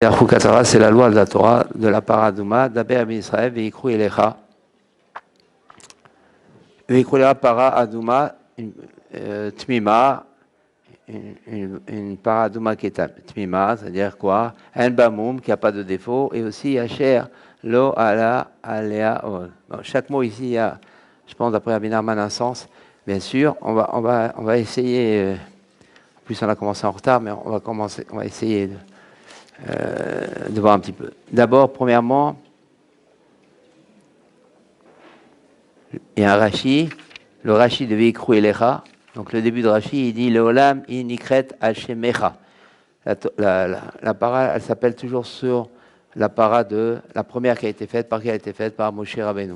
La Chukatara, c'est la loi de la Torah, de la Paradouma, d'Aber Ami Israël, Veikru Elecha. Veikru Elecha Para Adouma, Tmima, une Paradouma qui est Tmima, c'est-à-dire quoi? Un Bamoum qui n'a pas de défaut, et aussi Yacher, Lo Ala Alea Ol. Chaque mot ici, il y a, je pense, d'après Rabbi Nachman, un sens. Bien sûr, on va essayer, en plus on a commencé en retard, mais on va essayer de voir un petit peu. D'abord, premièrement, il y a un Rashi, le Rashi de Veikru Elecha. Donc le début de Rashi, il dit Leolam inikret Hashemecha. La para, elle s'appelle toujours sur la para de la première qui a été faite, par qui a été faite par Moshe Rabbeinu.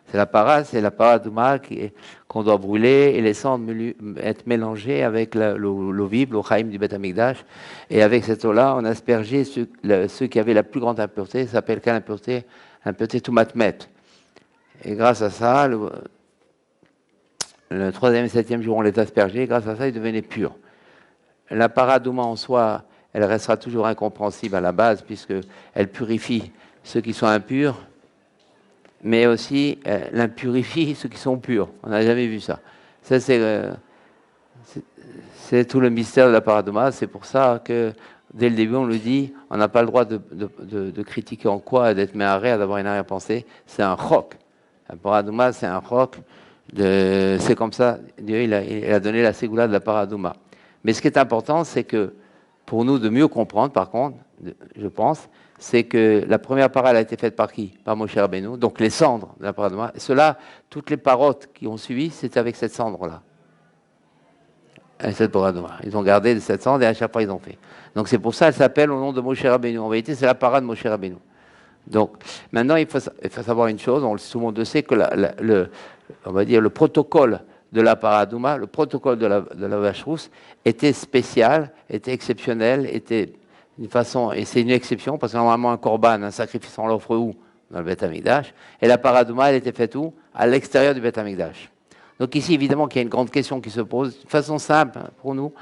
C'est la para d'Ouma qu'on doit brûler et les cendres être mélangées avec l'eau vive, l'eau chaim du Beth Amikdash. Et avec cette eau-là, on a aspergé ceux qui avaient la plus grande impureté, ça s'appelle quelle impureté? Impureté Toumatmet. Et grâce à ça, le troisième et septième jour, on les aspergeait, grâce à ça, ils devenaient purs. La para d'Ouma en soi, elle restera toujours incompréhensible à la base, puisqu'elle purifie ceux qui sont impurs, mais aussi l'impurifie ceux qui sont purs. On n'a jamais vu ça. Ça, c'est tout le mystère de la Paradouma. C'est pour ça que, dès le début, on le dit, on n'a pas le droit de critiquer en quoi, d'être méharé, d'avoir une arrière-pensée. C'est un chok. La Paradouma, c'est un chok. C'est comme ça, Dieu il a donné la ségoula de la Paradouma. Mais ce qui est important, c'est que, pour nous de mieux comprendre, par contre, je pense, c'est que la première parole a été faite par qui? Par Moshe Rabbeinu, donc les cendres de la Paradouma. Cela, toutes les parottes qui ont suivi, c'est avec cette cendre-là. Cette Paradouma. Ils ont gardé cette cendre et à chaque fois ils ont fait. Donc c'est pour ça qu'elle s'appelle au nom de Moshe Rabbeinu. En vérité, c'est la parade de Moshe Rabbeinu. Donc maintenant, il faut savoir une chose, tout le monde sait que on va dire le protocole de la Paradouma, le protocole de la vache rousse était spécial, était exceptionnel, était d'une façon, et c'est une exception, parce que normalement un korban, un sacrifice, on l'offre où? Dans le Beth Amikdash. Et la Paradouma, elle était faite où? À l'extérieur du Beth Amikdash. Donc ici, évidemment, qu'il y a une grande question qui se pose, de façon simple pour nous,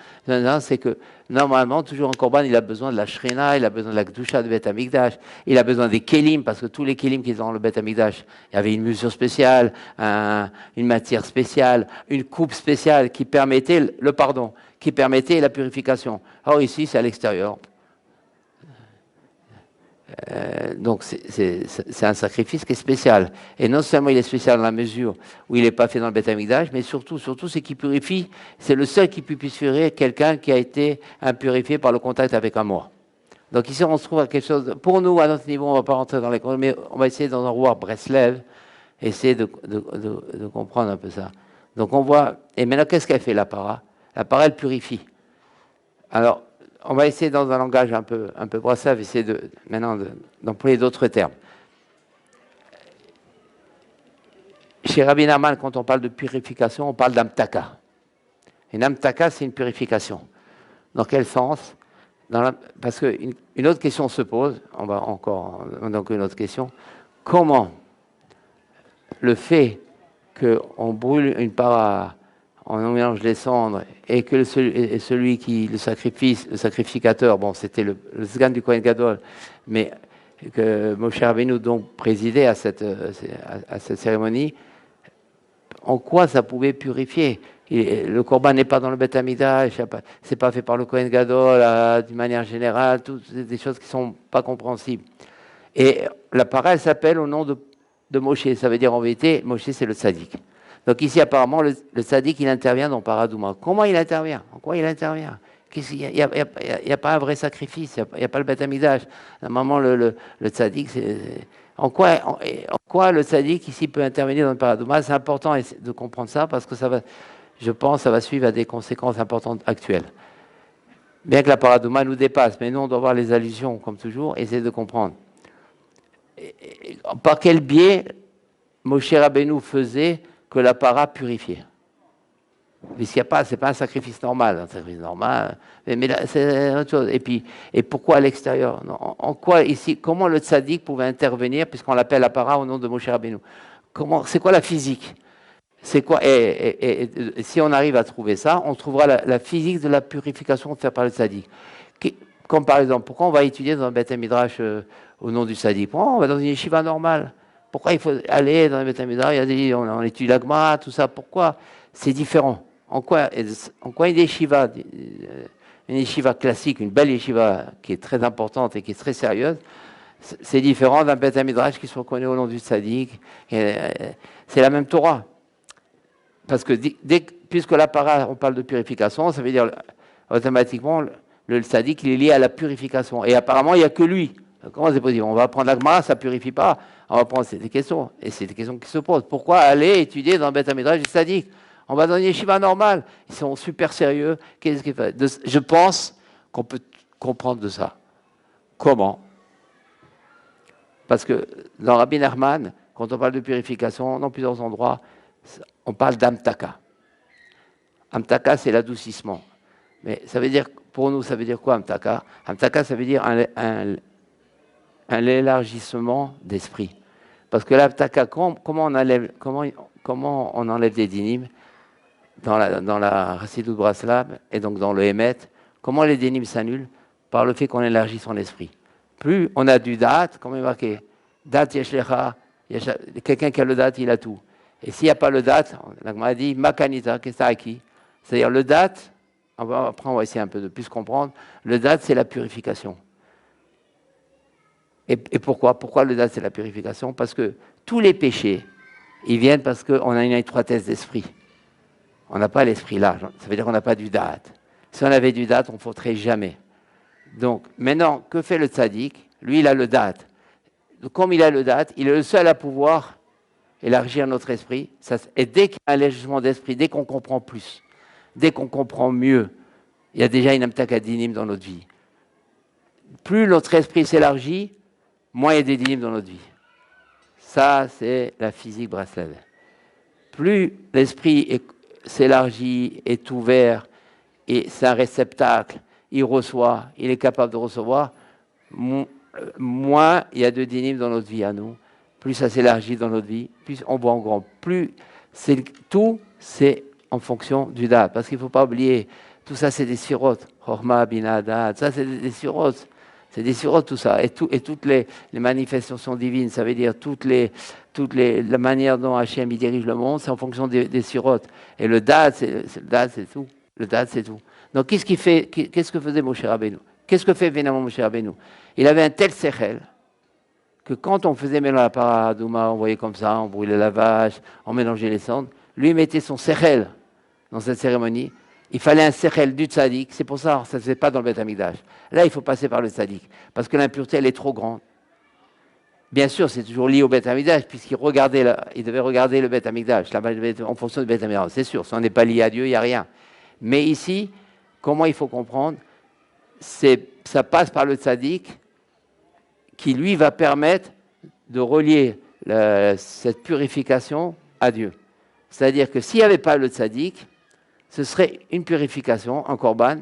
c'est que normalement, toujours un korban, il a besoin de la shrina, il a besoin de la kedusha du Beth Amikdash, il a besoin des kélim, parce que tous les kélim qui sont dans le Beth Amikdash, il y avait une mesure spéciale, une matière spéciale, une coupe spéciale qui permettait le pardon, qui permettait la purification. Or ici, c'est à l'extérieur. Donc c'est un sacrifice qui est spécial. Et non seulement il est spécial dans la mesure où il n'est pas fait dans le Beth Amikdash, mais surtout c'est qu'il purifie, c'est le seul qui peut purifier quelqu'un qui a été impurifié par le contact avec un mort. Donc ici on se trouve à quelque chose, pour nous à notre niveau on ne va pas rentrer dans les comptes, mais on va essayer dans un roi Breslev, essayer de comprendre un peu ça. Donc on voit, et maintenant qu'est-ce qu'elle fait la para? La para elle purifie. Alors, on va essayer dans un langage un peu brassav, essayer maintenant d'employer d'autres termes. Chez Rabbi Nachman, quand on parle de purification, on parle d'amtaka. Une amtaka, c'est une purification. Dans quel sens? Parce qu'une autre question se pose, on va encore, donc une autre question. Comment le fait qu'on brûle une para, on mélange les cendres, et que celui qui le sacrificateur, bon, c'était le Sgan du Kohen Gadol, mais que Moshe Rabbeinu donc présidait à cette cérémonie, en quoi ça pouvait purifier? Le korban n'est pas dans le Beth Amikdash, c'est pas fait par le Kohen Gadol d'une manière générale, toutes des choses qui sont pas compréhensibles. Et la para, elle s'appelle au nom de Moshe, ça veut dire en vérité, Moshe c'est le tzaddik. Donc ici, apparemment, le tzaddik, il intervient dans Paradouma. Comment il intervient? En quoi il intervient? Il n'y a pas un vrai sacrifice, il n'y a pas le Beth Amikdash. Normalement, le tzaddik, en quoi le tzaddik ici peut intervenir dans le Paradouma? C'est important de comprendre ça parce que je pense ça va suivre à des conséquences importantes actuelles. Bien que la Paradouma nous dépasse, mais nous, on doit voir les allusions, comme toujours, et essayer de comprendre. Par quel biais Moshe Rabbeinu faisait que la para purifiée. Puisqu'il n'y a pas, c'est pas un sacrifice normal, mais là, c'est autre chose. Et pourquoi à l'extérieur? En quoi ici, comment le tzaddik pouvait intervenir, puisqu'on l'appelle la para au nom de Moshe Rabbeinu? C'est quoi la physique? C'est quoi? Et si on arrive à trouver ça, on trouvera la physique de la purification faite par le tzaddik. Comme par exemple, pourquoi on va étudier dans un Beth Midrash au nom du Sadiq? Pourquoi on va dans une yeshiva normale? Pourquoi il faut aller dans un Beth Midrash? On étudie la Gemara, tout ça. Pourquoi? C'est différent. En quoi une yeshiva classique, une belle yeshiva qui est très importante et qui est très sérieuse, c'est différent d'un Beth Midrash qui se reconnaît au nom du Sadiq. C'est la même Torah. Parce que puisque la para, on parle de purification, ça veut dire automatiquement le Sadiq, il est lié à la purification. Et apparemment, il n'y a que lui. Comment c'est possible? On va prendre la Gemara, ça ne purifie pas. On va prendre ces questions. Et c'est des questions qui se posent. Pourquoi aller étudier dans le Beth Midrash du Sadiq? On va dans une yeshiva normale. Ils sont super sérieux. Qu'est-ce qu'il fait? Je pense qu'on peut comprendre de ça. Comment? Parce que dans Rabbi Nachman, quand on parle de purification, dans plusieurs endroits, on parle d'amtaka. Amtaka, c'est l'adoucissement. Mais ça veut dire, pour nous, ça veut dire quoi, amtaka? Amtaka, ça veut dire un élargissement d'esprit. Parce que l'amtaka, comment on enlève des dynimes dans la Chassidut Braslav et donc dans le Hémet? Comment les dynimes s'annulent? Par le fait qu'on élargit son esprit. Plus on a du date, comme il est marqué, date yeshlecha, quelqu'un qui a le date, il a tout. Et s'il n'y a pas le date, la Gemara dit makanita, qu'est-ce que ça acquis? C'est-à-dire le date, après on va essayer un peu de plus comprendre, le date c'est la purification. Et pourquoi? Pourquoi le date c'est la purification? Parce que tous les péchés, ils viennent parce qu'on a une étroitesse d'esprit. On n'a pas l'esprit large, ça veut dire qu'on n'a pas du date. Si on avait du date, on ne faudrait jamais. Donc, maintenant, que fait le tzaddik? Lui, il a le date. Donc, comme il a le date, il est le seul à pouvoir élargir notre esprit. Et dès qu'il y a un allègement d'esprit, dès qu'on comprend plus, dès qu'on comprend mieux, il y a déjà une amtaka dinim dans notre vie. Plus notre esprit s'élargit, moins il y a des dinim dans notre vie. Ça, c'est la physique Braslav. Plus l'esprit s'élargit, est ouvert, et c'est un réceptacle, il reçoit, il est capable de recevoir, moins il y a de dinim dans notre vie à nous, plus ça s'élargit dans notre vie, plus on voit en grand. Plus tout, c'est en fonction du date. Parce qu'il ne faut pas oublier, tout ça c'est des sirotes. Chorma, binada, ça c'est des sirotes. C'est des sirotes tout ça. Et toutes les manifestations divines, ça veut dire la manière dont Hachem il dirige le monde, c'est en fonction des sirotes. Et le date, c'est tout. Le date, c'est tout. Donc qu'est-ce que faisait Moshe Rabbeinu? Qu'est-ce que fait évidemment Moshe Rabbeinu? Il avait un tel sechel que quand on faisait mélanger la paradouma, on voyait comme ça, on brûlait la vache, on mélangeait les cendres, lui il mettait son sechel dans cette cérémonie. Il fallait un sechel du tzaddik, c'est pour ça que ça ne se fait pas dans le Beth Amikdash. Là, il faut passer par le tzaddik, parce que l'impureté, elle est trop grande. Bien sûr, c'est toujours lié au Beth Amikdash, puisqu'il devait regarder le Beth Amikdash, en fonction du Beth Amikdash. C'est sûr, si on n'est pas lié à Dieu, il n'y a rien. Mais ici, comment il faut comprendre? Ça passe par le tzaddik, qui lui va permettre de relier cette purification à Dieu. C'est-à-dire que s'il n'y avait pas le tzaddik, ce serait une purification, un korban,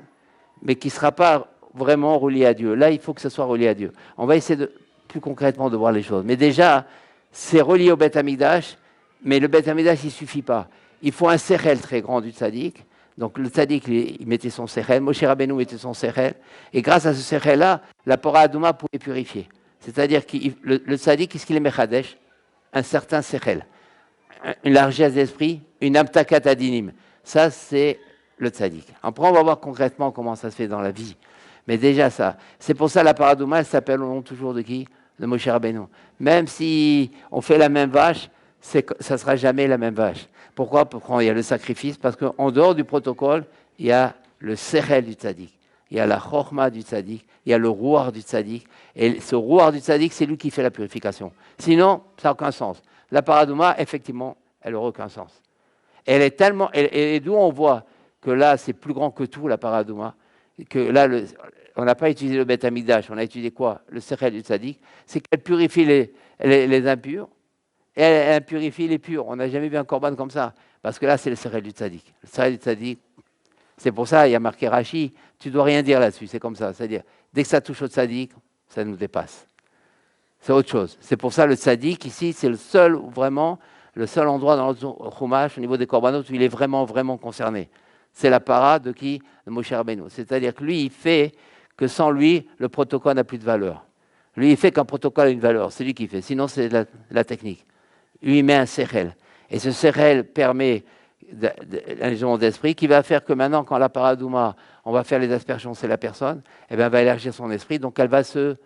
mais qui ne sera pas vraiment relié à Dieu. Là, il faut que ce soit relié à Dieu. On va essayer plus concrètement de voir les choses. Mais déjà, c'est relié au Beth Amikdash, mais le Beth Amikdash, il ne suffit pas. Il faut un sechel très grand du tzaddik. Donc le tzaddik, il mettait son sechel, Moshe Rabbeinu mettait son sechel, et grâce à ce sechel-là, la Torah Adouma pouvait purifier. C'est-à-dire que le tzaddik, qu'est-ce qu'il est mechadesh? Un certain sechel, une largesse d'esprit, une amtakat adinim. Ça, c'est le tzaddik. Après, on va voir concrètement comment ça se fait dans la vie. Mais déjà ça, c'est pour ça la paradouma, elle s'appelle au nom toujours de qui? De Moshe Rabbeinu. Même si on fait la même vache, ça ne sera jamais la même vache. Pourquoi? Pourquoi il y a le sacrifice? Parce qu'en dehors du protocole, il y a le sechel du tzaddik. Il y a la chorma du tzaddik, il y a le rouar du tzaddik. Et ce rouar du tzaddik, c'est lui qui fait la purification. Sinon, ça n'a aucun sens. La paradouma, effectivement, elle n'aura aucun sens. Elle est tellement... Et d'où on voit que là, c'est plus grand que tout, la paradouma. Que là, on n'a pas utilisé le Beth Amikdash, on a utilisé quoi? Le sechel du tzaddik. C'est qu'elle purifie les impurs et elle purifie les purs. On n'a jamais vu un korban comme ça. Parce que là, c'est le sechel du tzaddik. Le sechel du tzaddik, c'est pour ça, il y a marqué Rashi, tu ne dois rien dire là-dessus, c'est comme ça. C'est-à-dire, dès que ça touche au tzaddik, ça nous dépasse. C'est autre chose. C'est pour ça le tzaddik, ici, c'est le seul endroit dans notre chumash, au niveau des korbanot, où il est vraiment, vraiment concerné. C'est la para de qui? De Moshe Rabbeinu. C'est-à-dire que lui, il fait que sans lui, le protocole n'a plus de valeur. Lui, il fait qu'un protocole a une valeur, c'est lui qui fait, sinon c'est la technique. Lui, il met un sérel. Et ce sérel permet un jugement d'esprit qui va faire que maintenant, quand la paradouma, on va faire les aspersions, c'est la personne, eh bien, elle va élargir son esprit, donc elle va se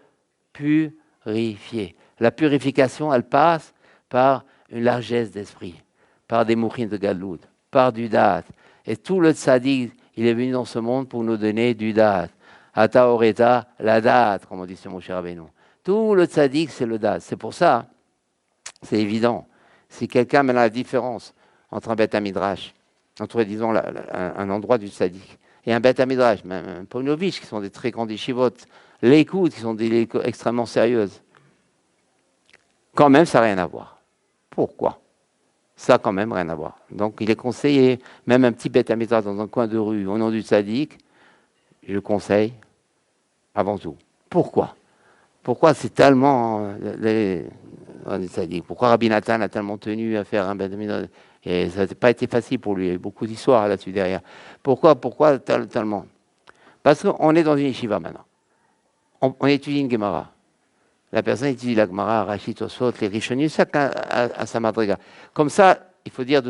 purifier. La purification, elle passe par une largesse d'esprit, par des mourines de Galoud, par du date. Et tout le tzaddik, il est venu dans ce monde pour nous donner du date. Ata oreta, la date, comme on dit sur mon cher Rabbeinu. Tout le tzaddik, c'est le date. C'est pour ça, c'est évident. Si quelqu'un met la différence entre un Beth Midrash, entre, disons, un endroit du tzaddik, et un Beth Midrash, même un Ponovitch, qui sont des très grands yeshivot, l'écoute, qui sont des extrêmement sérieuses, quand même, ça n'a rien à voir. Pourquoi ? Ça, quand même, rien à voir. Donc, il est conseillé, même un petit Beth Midrash dans un coin de rue, au nom du tzaddik, je conseille avant tout. Pourquoi ? Pourquoi c'est tellement pourquoi Rabbi Nathan a tellement tenu à faire un Beth Midrash ? Et ça n'a pas été facile pour lui. Il y a eu beaucoup d'histoires là-dessus derrière. Pourquoi tellement ? Parce qu'on est dans une yeshiva maintenant. On étudie une Gemara. La personne étudie la Gemara, Rachid, Tosfot, les Rishonim, chacun à sa madriga. Comme ça, il faut dire,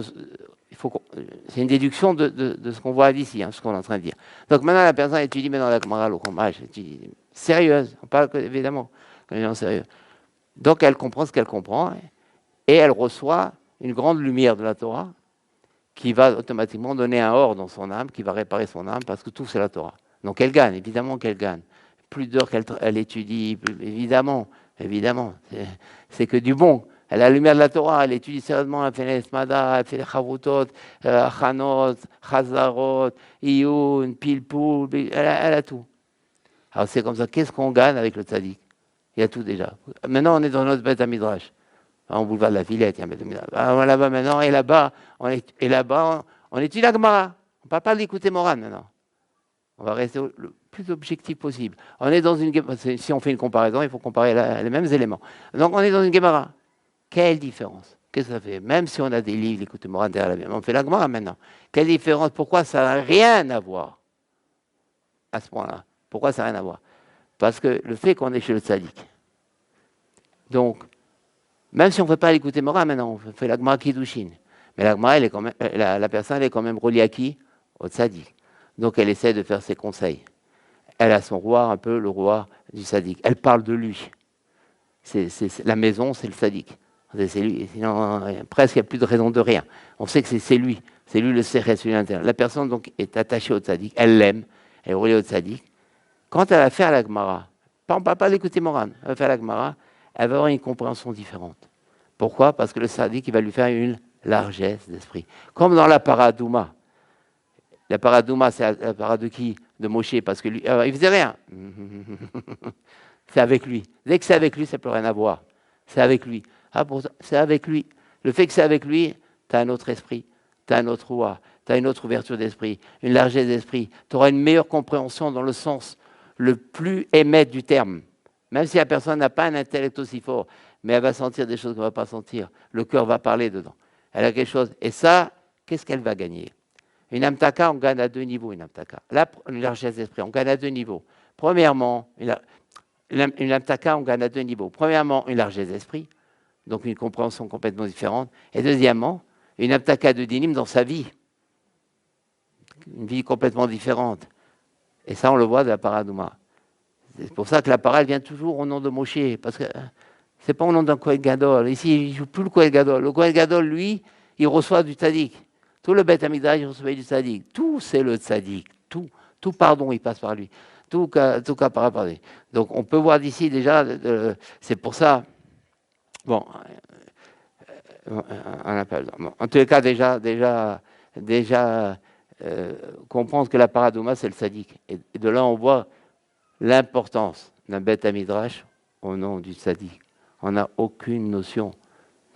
c'est une déduction de ce qu'on voit d'ici, ce qu'on est en train de dire. Donc maintenant, la personne étudie maintenant la Gemara, le Chumash, sérieuse. On parle évidemment quand les gens sérieux. Donc elle comprend ce qu'elle comprend et elle reçoit une grande lumière de la Torah qui va automatiquement donner un or dans son âme, qui va réparer son âme parce que tout c'est la Torah. Donc elle gagne, évidemment qu'elle gagne. Plus d'heures qu'elle étudie, évidemment, c'est que du bon. Elle a la lumière de la Torah, elle étudie sérieusement, elle fait les Esmada, elle fait les Chavutot, Achanot, Chazarot, Iyun, Pilpul, elle a tout. Alors c'est comme ça, qu'est-ce qu'on gagne avec le tzaddik ? Il y a tout déjà. Maintenant, on est dans notre Beth Midrash. On boulevard de la Villette, il y a un Beth Midrash. Là-bas maintenant, et là-bas, on étudie la Gemara. On ne parle pas d'écouter Moran maintenant. On va rester le plus objectif possible. On est dans une si on fait une comparaison, il faut comparer les mêmes éléments. Donc on est dans une Gemara. Quelle différence ? Qu'est-ce que ça fait ? Même si on a des livres, écoutez Moran derrière la Bible, on fait la Gemara maintenant. Quelle différence ? Pourquoi ça n'a rien à voir à ce point-là ? Pourquoi ça n'a rien à voir ? Parce que le fait qu'on est chez le tzaddik. Donc, même si on ne fait pas l'écouter Moran maintenant, on fait la Gemara Kiddushin. Mais la Gemara, la personne, elle est quand même reliée à qui ? Au tzaddik. Donc elle essaie de faire ses conseils. Elle a son roi, un peu le roi du tzaddik. Elle parle de lui. La maison, c'est le tzaddik. C'est lui. Sinon, presque, il n'y a plus de raison de rien. On sait que c'est lui. C'est lui le Sérès, celui l'intérieur. La personne donc est attachée au tzaddik. Elle l'aime. Elle est reliée au tzaddik. Quand elle va faire la Gemara, on ne parle pas d'écouter Moran, elle va faire la Gemara, elle va avoir une compréhension différente. Pourquoi ? Parce que le tzaddik, il va lui faire une largesse d'esprit. Comme dans la paradouma. La paradouma, c'est la parade de qui ? De Moshe, parce que lui, il ne faisait rien. C'est avec lui. Dès que c'est avec lui, ça ne peut rien avoir. C'est avec lui. C'est avec lui. Le fait que c'est avec lui, tu as un autre esprit, tu as un autre roi, tu as une autre ouverture d'esprit, une largesse d'esprit. Tu auras une meilleure compréhension dans le sens le plus émettre du terme. Même si la personne n'a pas un intellect aussi fort, mais elle va sentir des choses qu'elle ne va pas sentir. Le cœur va parler dedans. Elle a quelque chose. Et ça, qu'est-ce qu'elle va gagner ? Une amtaka, on gagne à 2 niveaux, une amtaka. Là, une largesse d'esprit, on gagne à 2 niveaux. Premièrement, une amtaka, on gagne à 2 niveaux. Premièrement, une largesse d'esprit, donc une compréhension complètement différente. Et deuxièmement, une amtaka de dinim dans sa vie. Une vie complètement différente. Et ça, on le voit de la paradouma. C'est pour ça que la parole vient toujours au nom de Moshe, parce que c'est pas au nom d'un Kohen Gadol. Ici, il ne joue plus le Kohen Gadol. Le Kohen Gadol, lui, il reçoit du tzaddik. Tout le Beth Amidrash, il reçoit du tzaddik. Tout, c'est le tzaddik. Tout pardon, il passe par lui. Tout cas par lui. Donc, on peut voir d'ici déjà, c'est pour ça. Bon, on appelle. Bon, en tous les cas, déjà comprendre que la paradouma, c'est le tzaddik. Et de là, on voit l'importance d'un Beth Amidrash au nom du tzaddik. On n'a aucune notion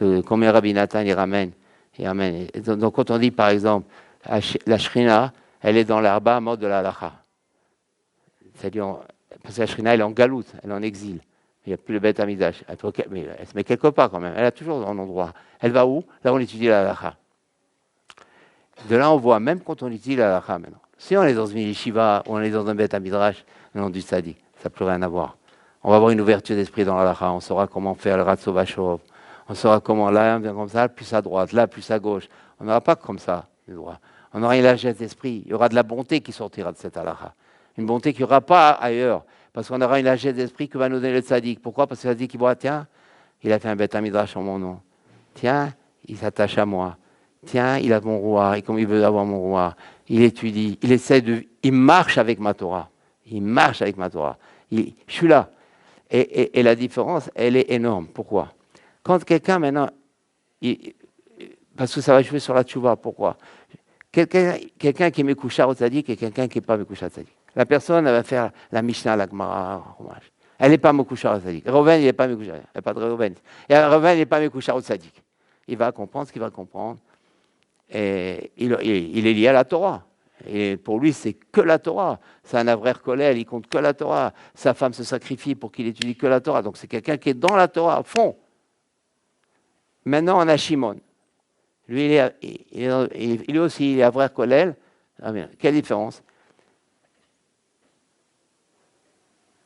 de combien Rabbi Nathan il ramène. Et donc, quand on dit, par exemple, la Shrina, elle est dans l'arba mode de la halacha. C'est-à-dire, parce que la Shrina, elle est en galoute, elle est en exil. Il n'y a plus le Beth Amidrash. Mais elle se met quelque part quand même. Elle a toujours un endroit. Elle va où ? Là, on étudie la halacha. De là, on voit, même quand on étudie la halacha maintenant, si on est dans une yeshiva, ou on est dans un Beth Amidrash, le nom du tzaddik. Ça n'a plus rien à voir. On va avoir une ouverture d'esprit dans l'halakha. On saura comment faire le ratso vachov. On saura comment là, on vient comme ça, plus à droite, là, plus à gauche. On n'aura pas comme ça, le droit. On aura une largesse d'esprit. Il y aura de la bonté qui sortira de cette halakha. Une bonté qu'il n'y aura pas ailleurs. Parce qu'on aura une largesse d'esprit que va nous donner le tzaddik. Pourquoi? Parce que le tzaddik, il voit, tiens, il a fait un bête midrash en mon nom. Tiens, il s'attache à moi. Tiens, il a mon roi. Et comme il veut avoir mon roi, il étudie. Il marche avec ma Torah. Il marche avec ma Torah. Je suis là. Et la différence, elle est énorme. Pourquoi? Quand quelqu'un, maintenant, parce que ça va jouer sur la tchouva, pourquoi? Quelqu'un qui est Mekouchar au tzaddik et quelqu'un qui n'est pas Mekouchar au tzaddik. La personne, elle va faire la Mishnah, la Gemara, elle n'est pas Mekouchar au tzaddik. Reuven, il n'est pas Mekouchar. Il n'y a pas de Reuven. Et Reuven, il n'est pas Mekouchar au tzaddik. Il va comprendre ce qu'il va comprendre. Et il est lié à la Torah. Et pour lui, c'est que la Torah. C'est un avrère collèle, il compte que la Torah. Sa femme se sacrifie pour qu'il étudie que la Torah. Donc c'est quelqu'un qui est dans la Torah, à fond. Maintenant, on a Shimon. Lui, il est aussi il est avrère collèle. Ah bien, quelle différence?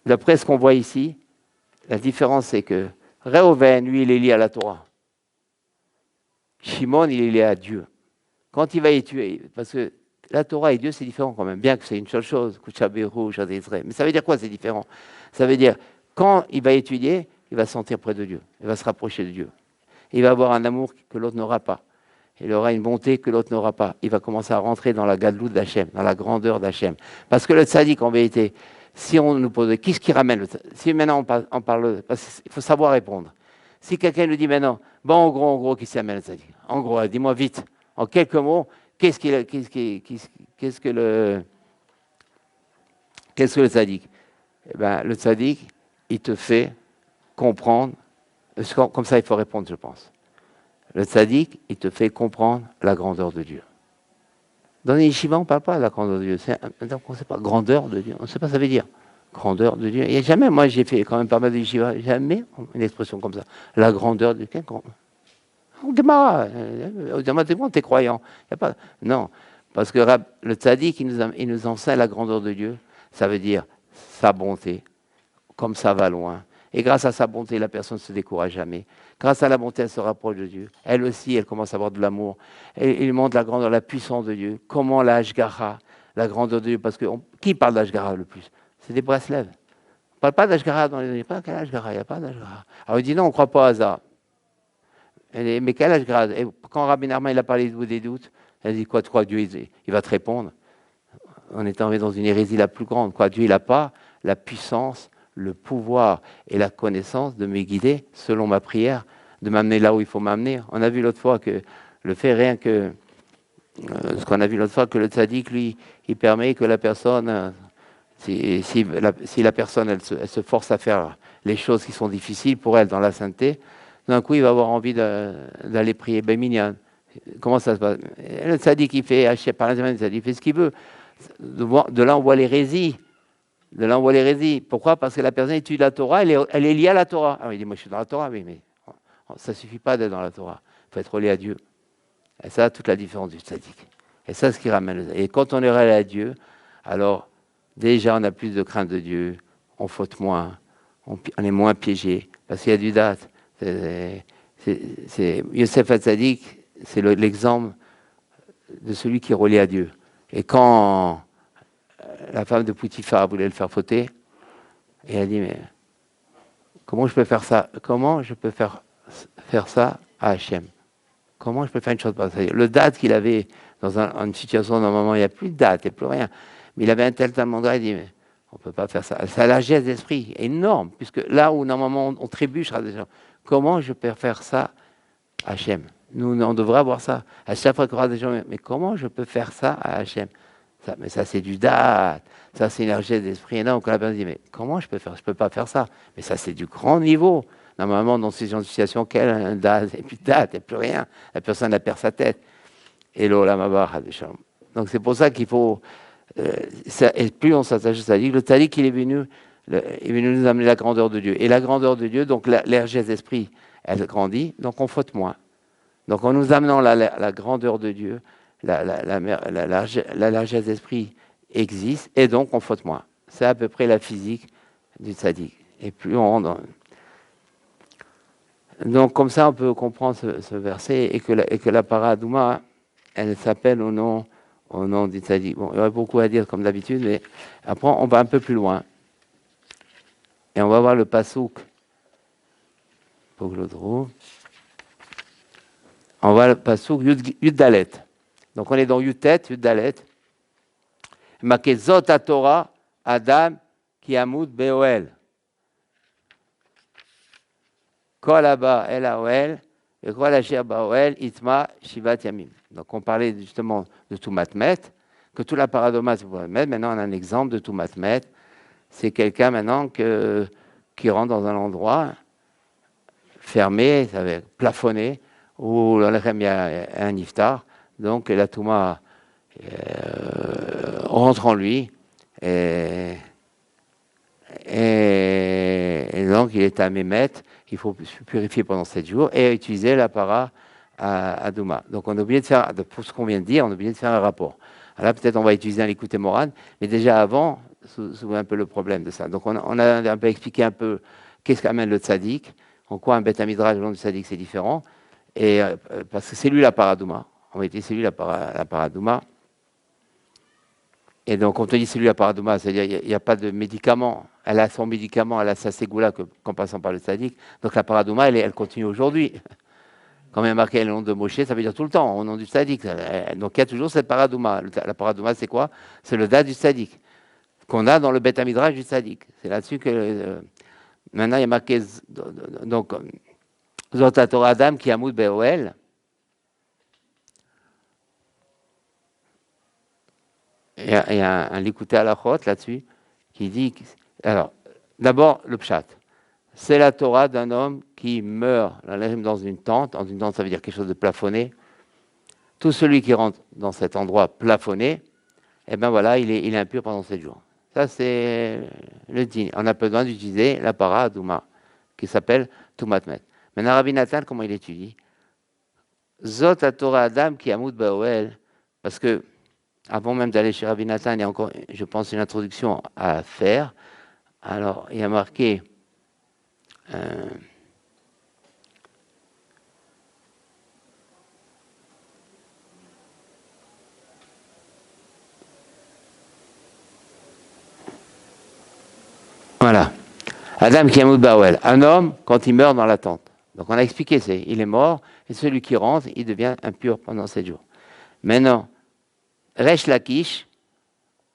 D'après ce qu'on voit ici, la différence, c'est que Reuven, lui, il est lié à la Torah. Shimon, il est lié à Dieu. Quand il va étudier, parce que la Torah et Dieu, c'est différent quand même, bien que c'est une seule chose, mais ça veut dire quoi, c'est différent? Ça veut dire, quand il va étudier, il va se sentir près de Dieu, il va se rapprocher de Dieu. Il va avoir un amour que l'autre n'aura pas. Il aura une bonté que l'autre n'aura pas. Il va commencer à rentrer dans la gadlout d'Hachem, dans la grandeur d'Hachem. Parce que le tzaddik, en vérité, si on nous pose, qu'est-ce qui ramène le tzaddik? Si maintenant on parle, parce qu'il faut savoir répondre. Si quelqu'un nous dit maintenant, bon, en gros, qu'est-ce qui amène le tzaddik? En gros, dis-moi vite, en quelques mots, qu'est-ce que le tzaddik? Eh ben, le tzaddik, il te fait comprendre, comme ça il faut répondre, je pense. Le tzaddik, il te fait comprendre la grandeur de Dieu. Dans les yeshivas, on ne parle pas de la grandeur de Dieu. On ne sait pas, grandeur de Dieu, on ne sait pas ce que ça veut dire. Grandeur de Dieu. Il n'y a jamais, moi j'ai fait quand même pas mal de yeshivas, jamais une expression comme ça. La grandeur de Dieu. Gemara, t'es croyant. Y a pas, non, parce que le tzaddik, il nous enseigne la grandeur de Dieu. Ça veut dire sa bonté, comme ça va loin. Et grâce à sa bonté, la personne ne se décourage jamais. Grâce à la bonté, elle se rapproche de Dieu. Elle aussi, elle commence à avoir de l'amour. Il montre la grandeur, la puissance de Dieu. Comment la Ashgara, la grandeur de Dieu, parce que qui parle d'Ashgara le plus? C'est des Breslev. On ne parle pas d'Ashgara dans les... Il n'y a pas d'Ashgara, il n'y a pas d'Ashgara. Alors il dit non, on ne croit pas à ça. Mais quel Ashgara? Et quand Rabbi Nachman il a parlé des doutes, il a dit quoi? Tu crois que Dieu il va te répondre? On est tombé dans une hérésie la plus grande. Quoi? Dieu, il n'a pas la puissance, le pouvoir et la connaissance de me guider selon ma prière, de m'amener là où il faut m'amener. On a vu l'autre fois que le fait rien que ce qu'on a vu l'autre fois, que le tzaddik, lui, il permet que la personne, si la personne, elle se force à faire les choses qui sont difficiles pour elle dans la sainteté, d'un coup, il va avoir envie d'aller prier Béminian. Comment ça se passe? Le tzaddik, il fait, par exemple, il fait ce qu'il veut. De là, on voit l'hérésie. Pourquoi? Parce que la personne étudie la Torah, elle est liée à la Torah. Alors il dit, moi je suis dans la Torah, oui, mais ça ne suffit pas d'être dans la Torah. Il faut être relié à Dieu. Et ça, toute la différence du tzaddik. Et ça, ce qui ramène. Et quand on est relié à Dieu, alors déjà on a plus de crainte de Dieu, on faute moins, on est moins piégé, parce qu'il y a du date. Yosef HaTzadik, c'est l'exemple de celui qui est relié à Dieu. Et quand la femme de Poutifar voulait le faire fauter, et elle a dit, mais comment je peux faire ça? Comment je peux faire ça à Hachem? Comment je peux faire une chose pareille? Le date qu'il avait dans une situation, normalement, il n'y a plus de date, il n'y a plus rien. Mais il avait un tel mandat, il dit, mais on ne peut pas faire ça. C'est la largesse d'esprit énorme, puisque là où normalement on trébuchera déjà, comment je peux faire ça à Hachem? Nous, on devrait avoir ça. À chaque fois qu'il y aura des gens, mais comment je peux faire ça à Hachem? Mais ça, c'est du date. Ça, c'est une largesse d'esprit énorme. Quand la personne dit, mais comment je peux faire? Je ne peux pas faire ça. Mais ça, c'est du grand niveau. Normalement, dans ces gens de situation, quelle date? Il n'y a plus de date, il n'y a plus rien. La personne, elle perd sa tête. Et l'olam haba. Donc, c'est pour ça qu'il faut... et plus on s'attache au tzaddik, le tzaddik, il est venu nous amener la grandeur de Dieu. Et la grandeur de Dieu, donc la largesse d'esprit, elle grandit, donc on faute moins. Donc, en nous amenant la grandeur de Dieu, la largesse d'esprit existe, et donc on faute moins. c'est à peu près la physique du tzaddik. Et plus on rentre donc comme ça, on peut comprendre ce verset et que la paradouma, elle s'appelle au nom du tzaddik. Bon, il y aurait beaucoup à dire comme d'habitude, mais après, on va un peu plus loin. Et on va voir le pasouk. Faut que je le trouve. On va le pasouk Yud Dalet. Donc on est dans Yutet, Yud Dalet. Marqué Zot Torah, Adam, Kiamoud Beoel. Kol Abba El Aoel, et Kol Asher Baoel, Itma Shivat Yamim. Donc on parlait justement de Toumatmet, que tout la paradoma c'est Toumatmet. Maintenant on a un exemple de Toumatmet. C'est quelqu'un maintenant qui rentre dans un endroit fermé, plafonné, où il y a un iftar. Donc la Touma rentre en lui et donc il est à Mémet, il faut se purifier pendant 7 jours et utiliser la para à Douma. Donc on a oublié de faire, pour ce qu'on vient de dire, on a oublié de faire un rapport. Alors là peut-être on va utiliser un l'écoute Moran, mais déjà avant, c'est un peu le problème de ça. Donc on a un peu expliqué un peu qu'est-ce qu'amène le tzaddik, en quoi un Beth Midrash le nom du tzaddik c'est différent, et parce que c'est lui la para Douma. En réalité c'est lui la para Douma. Et donc, on te dit c'est lui la paradouma, c'est-à-dire il n'y a pas de médicament. Elle a son médicament, elle a sa ségoula qu'en passant par le tzaddik. Donc, la paradouma, elle continue aujourd'hui. Quand même marqué le nom de Moshe, ça veut dire tout le temps, au nom du tzaddik. Donc, il y a toujours cette paradouma. La paradouma, c'est quoi? C'est le date du tzaddik, qu'on a dans le Beth Midrash du tzaddik. C'est là-dessus que... maintenant, il y a marqué... Donc, Zot Torah Adam qui amoud Beoel. Il y a un l'écouter à la chôte là-dessus qui dit. Alors, d'abord, le pshat. C'est la Torah d'un homme qui meurt dans une tente. Dans une tente, ça veut dire quelque chose de plafonné. Tout celui qui rentre dans cet endroit plafonné, eh ben voilà, il est impur pendant 7 jours. Ça, c'est le din. On a besoin d'utiliser la para Douma, qui s'appelle Toumatmet. Maintenant, Rabbi Nathan, comment il étudie? Zot Torah Adam qui amoud Baoel, parce que avant même d'aller chez Rabbi Nathan, il y a encore, je pense, une introduction à faire. Alors, il y a marqué voilà. Adam Kiamoud Bawel, un homme quand il meurt dans la tente. Donc on a expliqué, il est mort, et celui qui rentre, il devient impur pendant 7 jours. Maintenant, Resh Lakish,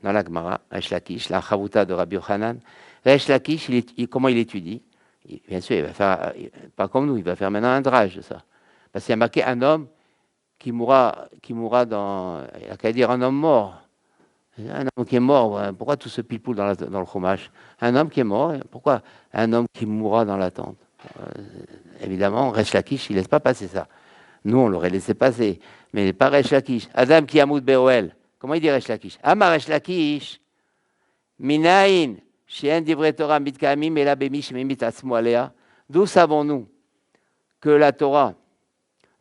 dans la Gemara, Resh Lakish, la Chavuta de Rabbi Yochanan, Resh Lakish, comment il étudie? Bien sûr, il va faire, pas comme nous, il va faire maintenant un drage de ça. Parce qu'il y a marqué un homme qui mourra dans, il a qu'à dire un homme mort. Un homme qui est mort, pourquoi tout ce pile-poule dans le fromage? Un homme qui est mort, pourquoi un homme qui mourra dans la tente? Évidemment, Resh Lakish, il ne laisse pas passer ça. Nous, on l'aurait laissé passer. Mais pas Resh Lakish. Adam qui amoud Beoel. Comment il dit Resh Lakish? Amar Resh Lakish. Minaïn. Shien divrei Torah mitkamim ela bemish memit asmo alea. D'où savons-nous que la Torah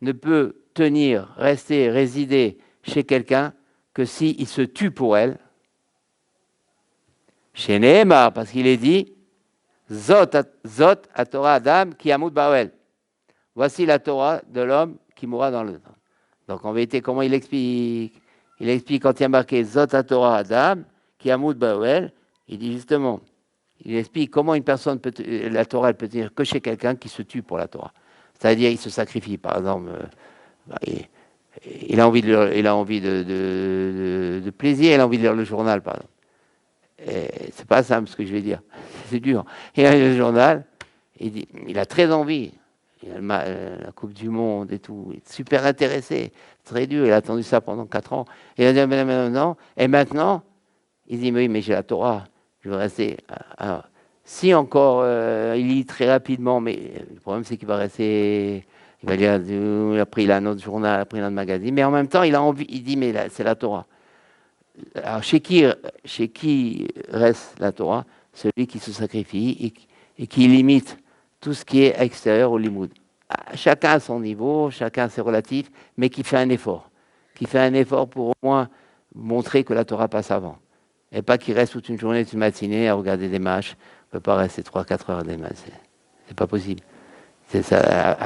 ne peut tenir, rester, résider chez quelqu'un que s'il se tue pour elle? Chez Nehemar, parce qu'il est dit Zot à Torah Adam qui amoud Baoel. Voici la Torah de l'homme qui mourra dans le temps. Donc en vérité, comment il explique? Il explique quand il y a marqué Zot à Torah Adam qui amoud Baoel. Il dit justement, il explique comment une personne peut, la Torah, elle peut tenir que chez quelqu'un qui se tue pour la Torah. C'est-à-dire, il se sacrifie. Par exemple, il a envie de plaisir, il a envie de lire le journal, par exemple. Et c'est pas simple ce que je vais dire. C'est dur. Il a le journal, il a très envie. Il a la Coupe du Monde et tout. Il est super intéressé. Très dur. Il a attendu ça pendant 4 ans. Et il a dit maintenant, il dit, mais j'ai la Torah. Je vais rester. Alors, si encore, il lit très rapidement, mais le problème, c'est qu'il va rester. Il va lire, après, il a un autre journal, après, il a un autre magazine. Mais en même temps, il a envie, il dit, mais là, c'est la Torah. Alors, chez qui reste la Torah? Celui qui se sacrifie et qui limite tout ce qui est extérieur au limoud. Chacun à son niveau, chacun à ses relatifs, mais qui fait un effort. Qui fait un effort pour au moins montrer que la Torah passe avant. Et pas qu'il reste toute une journée, toute une matinée à regarder des matchs. Il ne peut pas rester 3-4 heures des matchs. C'est pas possible. C'est ça.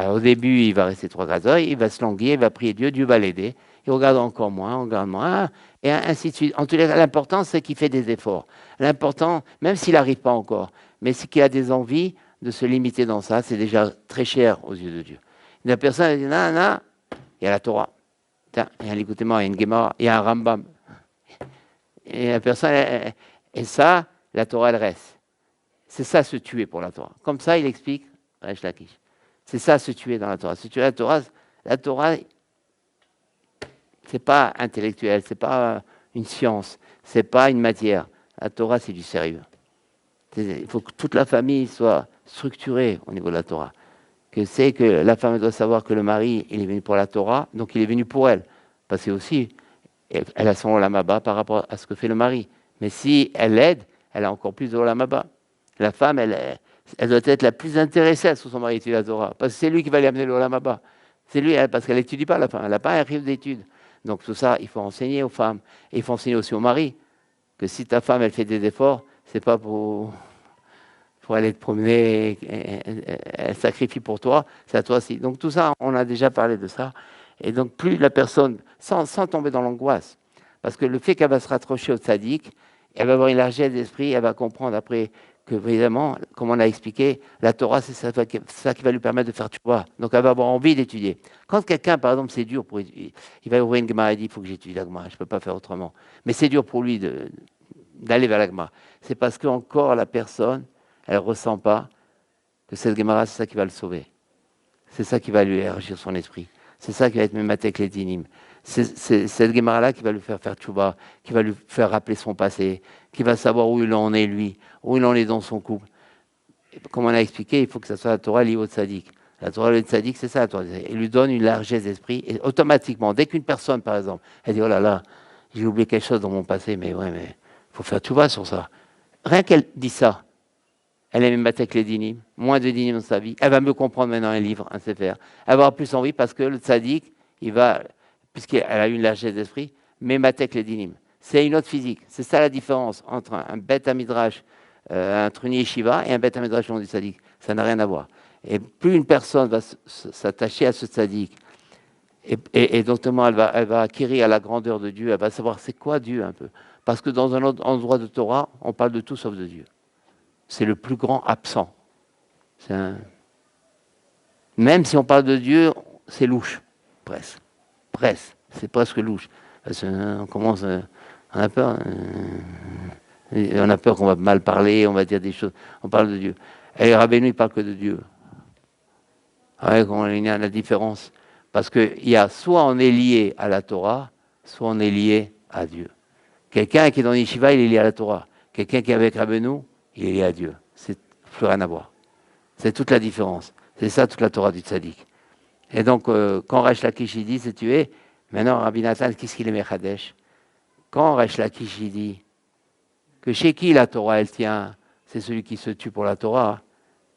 Au début, il va rester 3-4 heures, il va se languir, il va prier Dieu, Dieu va l'aider. Il regarde encore moins, on regarde moins, et ainsi de suite. En tous les cas, l'important, c'est qu'il fait des efforts. L'important, même s'il n'arrive pas encore, mais c'est qu'il a des envies de se limiter dans ça, c'est déjà très cher aux yeux de Dieu. La personne, elle dit, non, non, il y a la Torah. Tiens, il y a un Likutei, il y a une Gemara, il y a un Rambam. Et la personne, et ça, la Torah, elle reste. C'est ça, se tuer pour la Torah. Comme ça, il explique, Resh Lakish. C'est ça, se tuer dans la Torah. Se tuer la Torah, c'est pas intellectuel, c'est pas une science, c'est pas une matière. La Torah, c'est du sérieux. Il faut que toute la famille soit structurée au niveau de la Torah. Que c'est que la femme doit savoir que le mari, il est venu pour la Torah, donc il est venu pour elle. Parce que aussi, elle a son olam haba par rapport à ce que fait le mari. Mais si elle l'aide, elle a encore plus de olam haba. La femme, elle doit être la plus intéressée à ce que son mari étudie la Torah. Parce que c'est lui qui va lui amener le olam haba. C'est lui, parce qu'elle n'étudie pas la femme. Elle n'a pas un rythme d'études. Donc tout ça, il faut enseigner aux femmes. Et il faut enseigner aussi au mari. Que si ta femme, elle fait des efforts, c'est pas pour aller te promener, elle sacrifie pour toi, c'est à toi aussi. Donc tout ça, on a déjà parlé de ça. Et donc plus la personne, sans tomber dans l'angoisse, parce que le fait qu'elle va se raccrocher au tzaddik, elle va avoir une largesse d'esprit, elle va comprendre après que, évidemment, comme on a expliqué, la Torah, c'est ça qui va lui permettre de faire tchouva. Donc elle va avoir envie d'étudier. Quand quelqu'un, par exemple, c'est dur pour étudier, il va ouvrir une Gemara et dire, il faut que j'étudie la Gemara, je ne peux pas faire autrement. Mais c'est dur pour lui d'aller vers la Gemara. C'est parce qu'encore la personne, elle ne ressent pas que cette Gemara, c'est ça qui va le sauver. C'est ça qui va lui élargir son esprit. C'est ça qui va être Mematek les Dinim. C'est cette Gemara-là qui va lui faire tchouba, qui va lui faire rappeler son passé, qui va savoir où il en est, lui, où il en est dans son couple. Et comme on a expliqué, il faut que ça soit la Torah liée au tzaddik. La Torah liée au tzaddik, c'est ça la Torah. Il lui donne une largesse d'esprit. Et automatiquement, dès qu'une personne, par exemple, elle dit, oh là là, j'ai oublié quelque chose dans mon passé, mais il faut faire tchouba sur ça. Rien qu'elle dit ça, elle aime Matek les dinim, moins de dinim dans sa vie. Elle va mieux comprendre maintenant un livre, un sefer. Elle va avoir plus envie parce que le tzaddik, il va, puisqu'elle a une largesse d'esprit, mais Matek les dinim. C'est une autre physique. C'est ça la différence entre un bête à midrash, entre une yeshiva et un bête à midrash du tzaddik. Ça n'a rien à voir. Et plus une personne va s'attacher à ce tzaddik, et notamment elle va acquérir à la grandeur de Dieu, elle va savoir c'est quoi Dieu un peu. Parce que dans un autre endroit de Torah, on parle de tout sauf de Dieu. C'est le plus grand absent. Même si on parle de Dieu, c'est louche, presque. C'est presque louche. Parce qu'on commence, on a peur. On a peur qu'on va mal parler, on va dire des choses. On parle de Dieu. Et Rabbeinu, il parle que de Dieu. Ouais, il y a la différence. Parce qu'il y a soit on est lié à la Torah, soit on est lié à Dieu. Quelqu'un qui est dans l'Yeshiva, il est lié à la Torah. Quelqu'un qui est avec Rabbeinu, il est lié à Dieu. C'est plus rien à voir. C'est toute la différence. C'est ça toute la Torah du tzaddik. Et donc, quand Resh Lakish dit, c'est tué, maintenant Rabbi Nathan, qu'est-ce qu'il est Mechadesh? Quand Resh Lakish dit que chez qui la Torah elle tient, c'est celui qui se tue pour la Torah,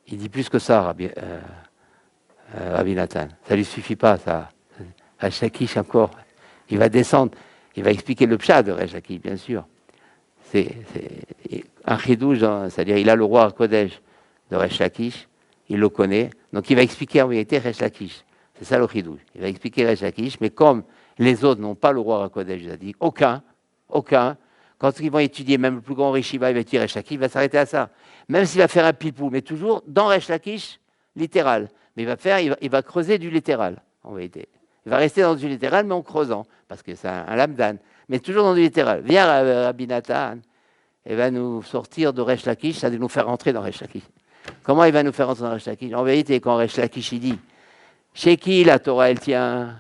il dit plus que ça, Rabbi Nathan. Ça ne lui suffit pas, ça. Resh Lakish encore, il va descendre, il va expliquer le pshat de Resh Lakish, bien sûr. C'est un chidouche, c'est-à-dire il a le roi Kodesh de Resh Lakish, il le connaît, donc il va expliquer en vérité Resh Lakish. C'est ça le chidouche. Il va expliquer Resh Lakish, mais comme les autres n'ont pas le roi Kodesh, il a dit aucun, quand ils vont étudier, même le plus grand Rishiva, il va étudier Resh Lakish, il va s'arrêter à ça. Même s'il va faire un pilpou, mais toujours dans Resh Lakish, littéral. Mais il va creuser du littéral, en vérité. Il va rester dans du littéral, mais en creusant, parce que c'est un lamdan. Mais toujours dans du littéral. Viens Rabbi Nathan, il va nous sortir de Resh Lakish, ça va nous faire rentrer dans Resh Lakish. Comment il va nous faire rentrer dans Resh Lakish? En vérité, quand Resh Lakish dit, chez qui la Torah elle tient?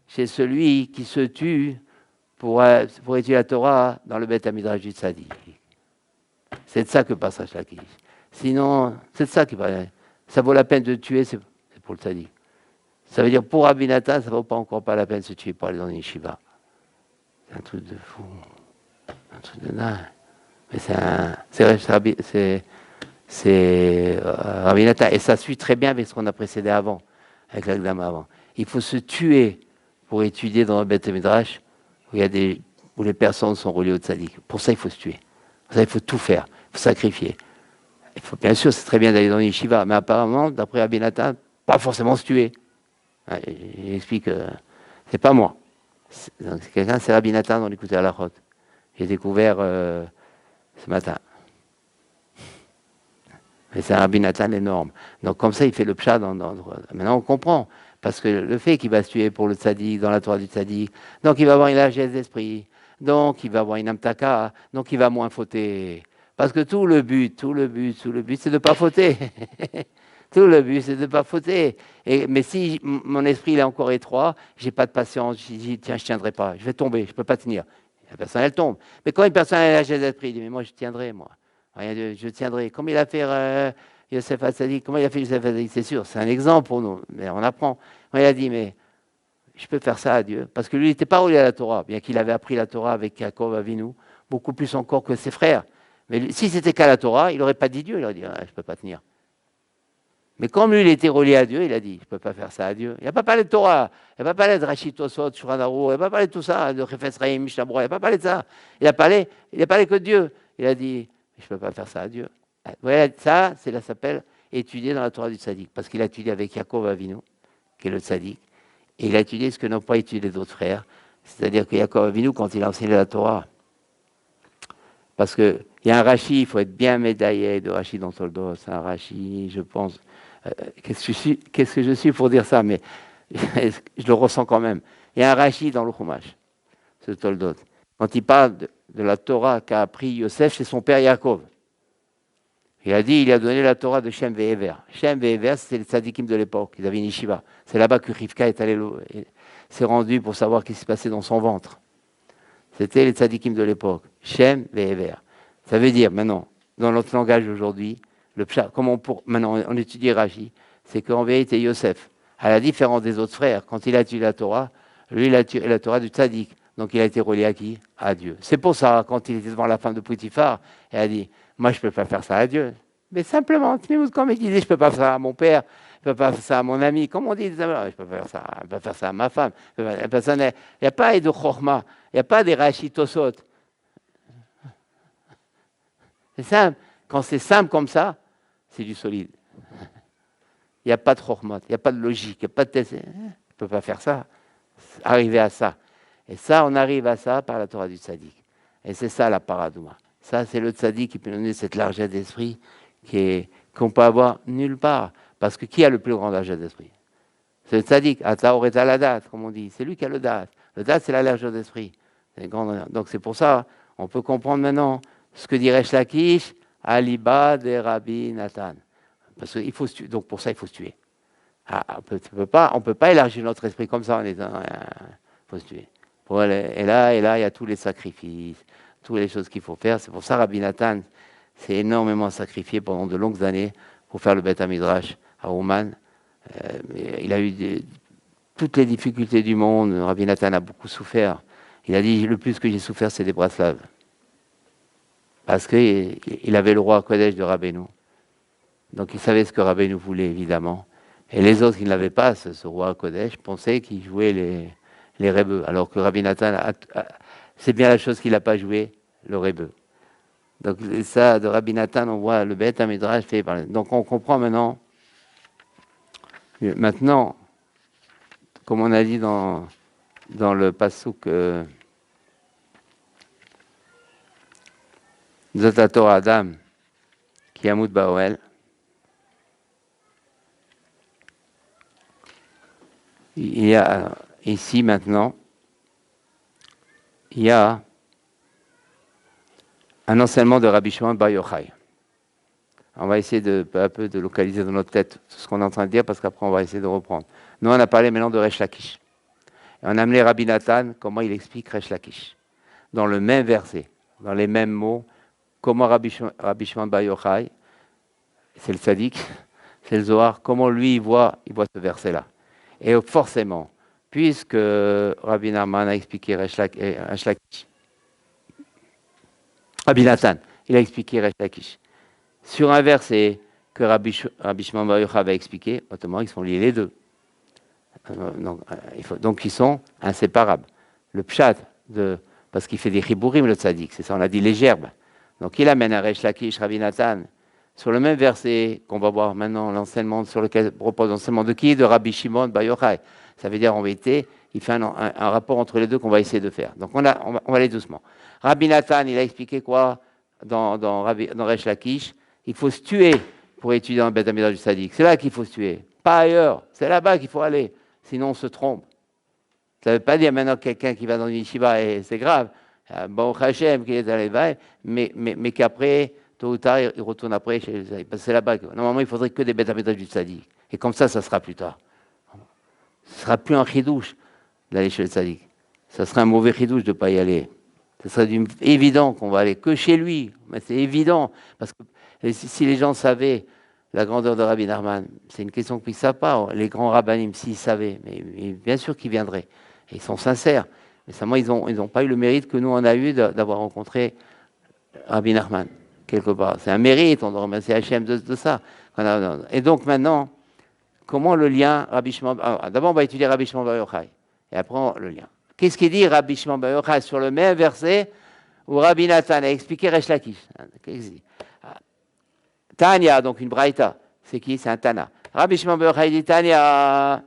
Chez celui qui se tue pour étudier la Torah dans le Beth Midrash du Tzaddik. C'est de ça que passe Resh Lakish. Sinon, c'est de ça qui va. Ça vaut la peine de tuer, c'est pour le Tzaddik. Ça veut dire pour Rabbi Nathan, ça ne vaut pas encore pas la peine de se tuer pour aller dans une yeshiva. C'est un truc de fou. Un truc de dingue. Mais c'est Rabbi Nathan. Et ça suit très bien avec ce qu'on a précédé avant, avec l'Agdama avant. Il faut se tuer pour étudier dans le Beth Midrash, où il y a des où les personnes sont reliées au tzaddik. Pour ça, il faut se tuer. Pour ça, il faut tout faire. Il faut sacrifier. Il faut, bien sûr, c'est très bien d'aller dans une yeshiva, mais apparemment, d'après Rabbi Nathan, pas forcément se tuer. Il explique, c'est pas moi. C'est quelqu'un, c'est Rabbi Nathan, on écoutait à la route. J'ai découvert ce matin. Mais c'est un Rabbi Nathan énorme. Donc comme ça, il fait le pshat. Maintenant, on comprend. Parce que le fait qu'il va se tuer pour le tzaddik, dans la Torah du tzaddik, donc il va avoir une largesse d'esprit, donc il va avoir une amtaka, donc il va moins fauter. Parce que tout le but, c'est de ne pas fauter. Tout le but, c'est de ne pas fauter. Mais si mon esprit il est encore étroit, j'ai pas de patience, je dis, tiens, je ne tiendrai pas, je vais tomber, je ne peux pas tenir. La personne, elle tombe. Mais quand une personne a une largesse d'esprit, il dit, mais moi, je tiendrai, moi. Rien je tiendrai. Comme il a fait Yosef Hatzadik, comment il a fait Yosef Hatzadik, c'est sûr, c'est un exemple pour nous, mais on apprend. Il a dit, mais je peux faire ça à Dieu. Parce que lui, il n'était pas relié à la Torah, bien qu'il avait appris la Torah avec Yaakov Avinu, beaucoup plus encore que ses frères. Mais lui, si c'était qu'à la Torah, il n'aurait pas dit Dieu, il aurait dit, je ne peux pas tenir. Mais comme lui, il était relié à Dieu, il a dit, je ne peux pas faire ça à Dieu. Il n'a pas parlé de Torah, il n'a pas parlé de Rachid Tosot, Shuranaru, il n'a pas parlé de tout ça, de Chefetz Chaim, Mishnah Berurah, il n'a pas parlé de ça. Il n'a parlé que de Dieu. Il a dit, je ne peux pas faire ça à Dieu. Voilà, ça, ça s'appelle étudier dans la Torah du tzaddik, parce qu'il a étudié avec Yaakov Avinu, qui est le tzaddik, et il a étudié ce que n'ont pas étudié les autres frères. C'est-à-dire que Yaakov Avinu, quand il a enseigné la Torah, parce qu'il y a un Rashi, il faut être bien médaillé de Rashi dans Toldos, c'est un Rashi, je pense. Qu'est-ce que je suis pour dire ça, mais je le ressens quand même. Il y a un Rashi dans le Chumash, ce Toldot. Quand il parle de la Torah qu'a appris Yosef chez son père Yaakov, il a dit, il a donné la Torah de Shem Ve'ever. Shem Ve'ever, c'était les tzadikim de l'époque. Ils avaient une yeshiva. C'est là-bas que Rivka s'est rendu pour savoir ce qui se passait dans son ventre. C'était les tzadikim de l'époque. Shem Ve'ever. Ça veut dire, maintenant, dans notre langage aujourd'hui, maintenant on étudie Rashi, c'est qu'en vérité, Yosef, à la différence des autres frères, quand il a tué la Torah, lui, il a tué la Torah du tzadik. Donc il a été relié à qui? À Dieu. C'est pour ça, quand il était devant la femme de Poutifar, il a dit, moi, je ne peux pas faire ça à Dieu. Mais simplement, comme il disait, je ne peux pas faire ça à mon père, je ne peux pas faire ça à mon ami. Comme on dit, je ne peux pas faire ça à ma femme. Il n'y a pas de chorma, il n'y a pas de Rachid Tosot. C'est simple. Quand c'est simple comme ça, c'est du solide. Il n'y a pas de chorma, il n'y a pas de logique, il n'y a pas de test. Je ne peux pas faire ça. Arriver à ça. Et ça, on arrive à ça par la Torah du tzaddik. Et c'est ça la paradouma. Ça, c'est le tzaddik qui peut donner cette largesse d'esprit qu'on peut avoir nulle part. Parce que qui a le plus grand largesse d'esprit? C'est le tzaddik. Ataor et aladat, comme on dit. C'est lui qui a le dat. Le dat, c'est la largesse d'esprit. Donc c'est pour ça, on peut comprendre maintenant ce que dirait Resh Lakish, Aliba de Rabbi Nathan. Parce qu'il faut se tuer. Donc pour ça, il faut se tuer. On ne peut pas élargir notre esprit comme ça en disant, il faut se tuer. Et là, il y a tous les sacrifices, toutes les choses qu'il faut faire. C'est pour ça, Rabbi Nathan s'est énormément sacrifié pendant de longues années pour faire le Beth HaMidrash à Ouman. Il a eu toutes les difficultés du monde. Rabbi Nathan a beaucoup souffert. Il a dit, le plus que j'ai souffert, c'est des Braslav. Parce qu'il avait le roi Kodesh de Rabbeinu. Donc il savait ce que Rabbeinu voulait, évidemment. Et les autres qui ne l'avaient pas, ce roi Kodesh, pensaient qu'il jouait les rebeux. Alors que Rabbi Nathan, c'est bien la chose qu'il n'a pas joué, le rebeu. Donc ça, de Rabbi Nathan, on voit le Beth HaMidrash fait par. Donc on comprend maintenant, comme on a dit dans le passouk Zot Torah Adam, qui est Amoud Baoel, il y a ici maintenant, il y a un enseignement de Rabbi Shimon Bar Yochai. On va essayer peu à peu de localiser dans notre tête ce qu'on est en train de dire, parce qu'après on va essayer de reprendre. Nous, on a parlé maintenant de Resh Lakish. Et on a amené Rabbi Nathan, comment il explique Resh Lakish. Dans le même verset, dans les mêmes mots, comment Rabbi Shimon Bar Yochai, c'est le tzaddik, c'est le Zohar, comment lui il voit ce verset-là. Et forcément, puisque Rabbi Nachman a expliqué Resh Lakish, Rabbi Nathan, il a expliqué Resh Lakish. Sur un verset que Rabbi Shimon Bar Yochai va expliquer, autrement ils sont liés les deux. Donc ils sont inséparables. Le pshat de parce qu'il fait des chibourim, le tzaddik, c'est ça, on a dit les gerbes. Donc il amène un Resh Lakish, Rabbi Nathan, sur le même verset qu'on va voir maintenant, l'enseignement sur lequel repose l'enseignement de qui? De Rabbi Shimon Bar Yochai. Ça veut dire en vérité, il fait un rapport entre les deux qu'on va essayer de faire. Donc on va aller doucement. Rabbi Nathan, il a expliqué quoi dans Resh Lakish? Il faut se tuer pour étudier dans le Beth Amidrash du Tzaddik. C'est là qu'il faut se tuer, pas ailleurs. C'est là-bas qu'il faut aller, sinon on se trompe. Ça ne veut pas dire maintenant quelqu'un qui va dans une yeshiva, et c'est grave, bon Hachem qui est à l'éveil, mais qu'après, tôt ou tard, il retourne après chez les Tzaddik. Parce que c'est là-bas que, normalement, il faudrait que des Beth Amidrash du Tzaddik. Et comme ça sera plus tard. Ce ne sera plus un chidouche d'aller chez le Tzaddik. Ça sera un mauvais chidouche de ne pas y aller. Ce serait évident qu'on va aller que chez lui. Mais c'est évident. Parce que si les gens savaient la grandeur de Rabbi Nachman, c'est une question qu'ils ne savent pas. Les grands rabbinim, s'ils savaient, mais bien sûr qu'ils viendraient. Et ils sont sincères. Mais seulement, ils n'ont pas eu le mérite que nous, on a eu d'avoir rencontré Rabbi Nachman, quelque part. C'est un mérite, on doit remercier Hachem de ça. Et donc maintenant, comment le lien Rabbi Shimon... D'abord, on va étudier Rabbi Shimon Bar Yochai. Et après, le lien. Qu'est-ce qu'il dit Rabbi Shimon Bar Yochai sur le même verset où Rabbi Nathan a expliqué Resh Lakish? Qu'est-ce qu'il dit? Tanya, donc une braïta. C'est qui? C'est un Tana. Rabbi Shimon Bar Yochai dit Tanya.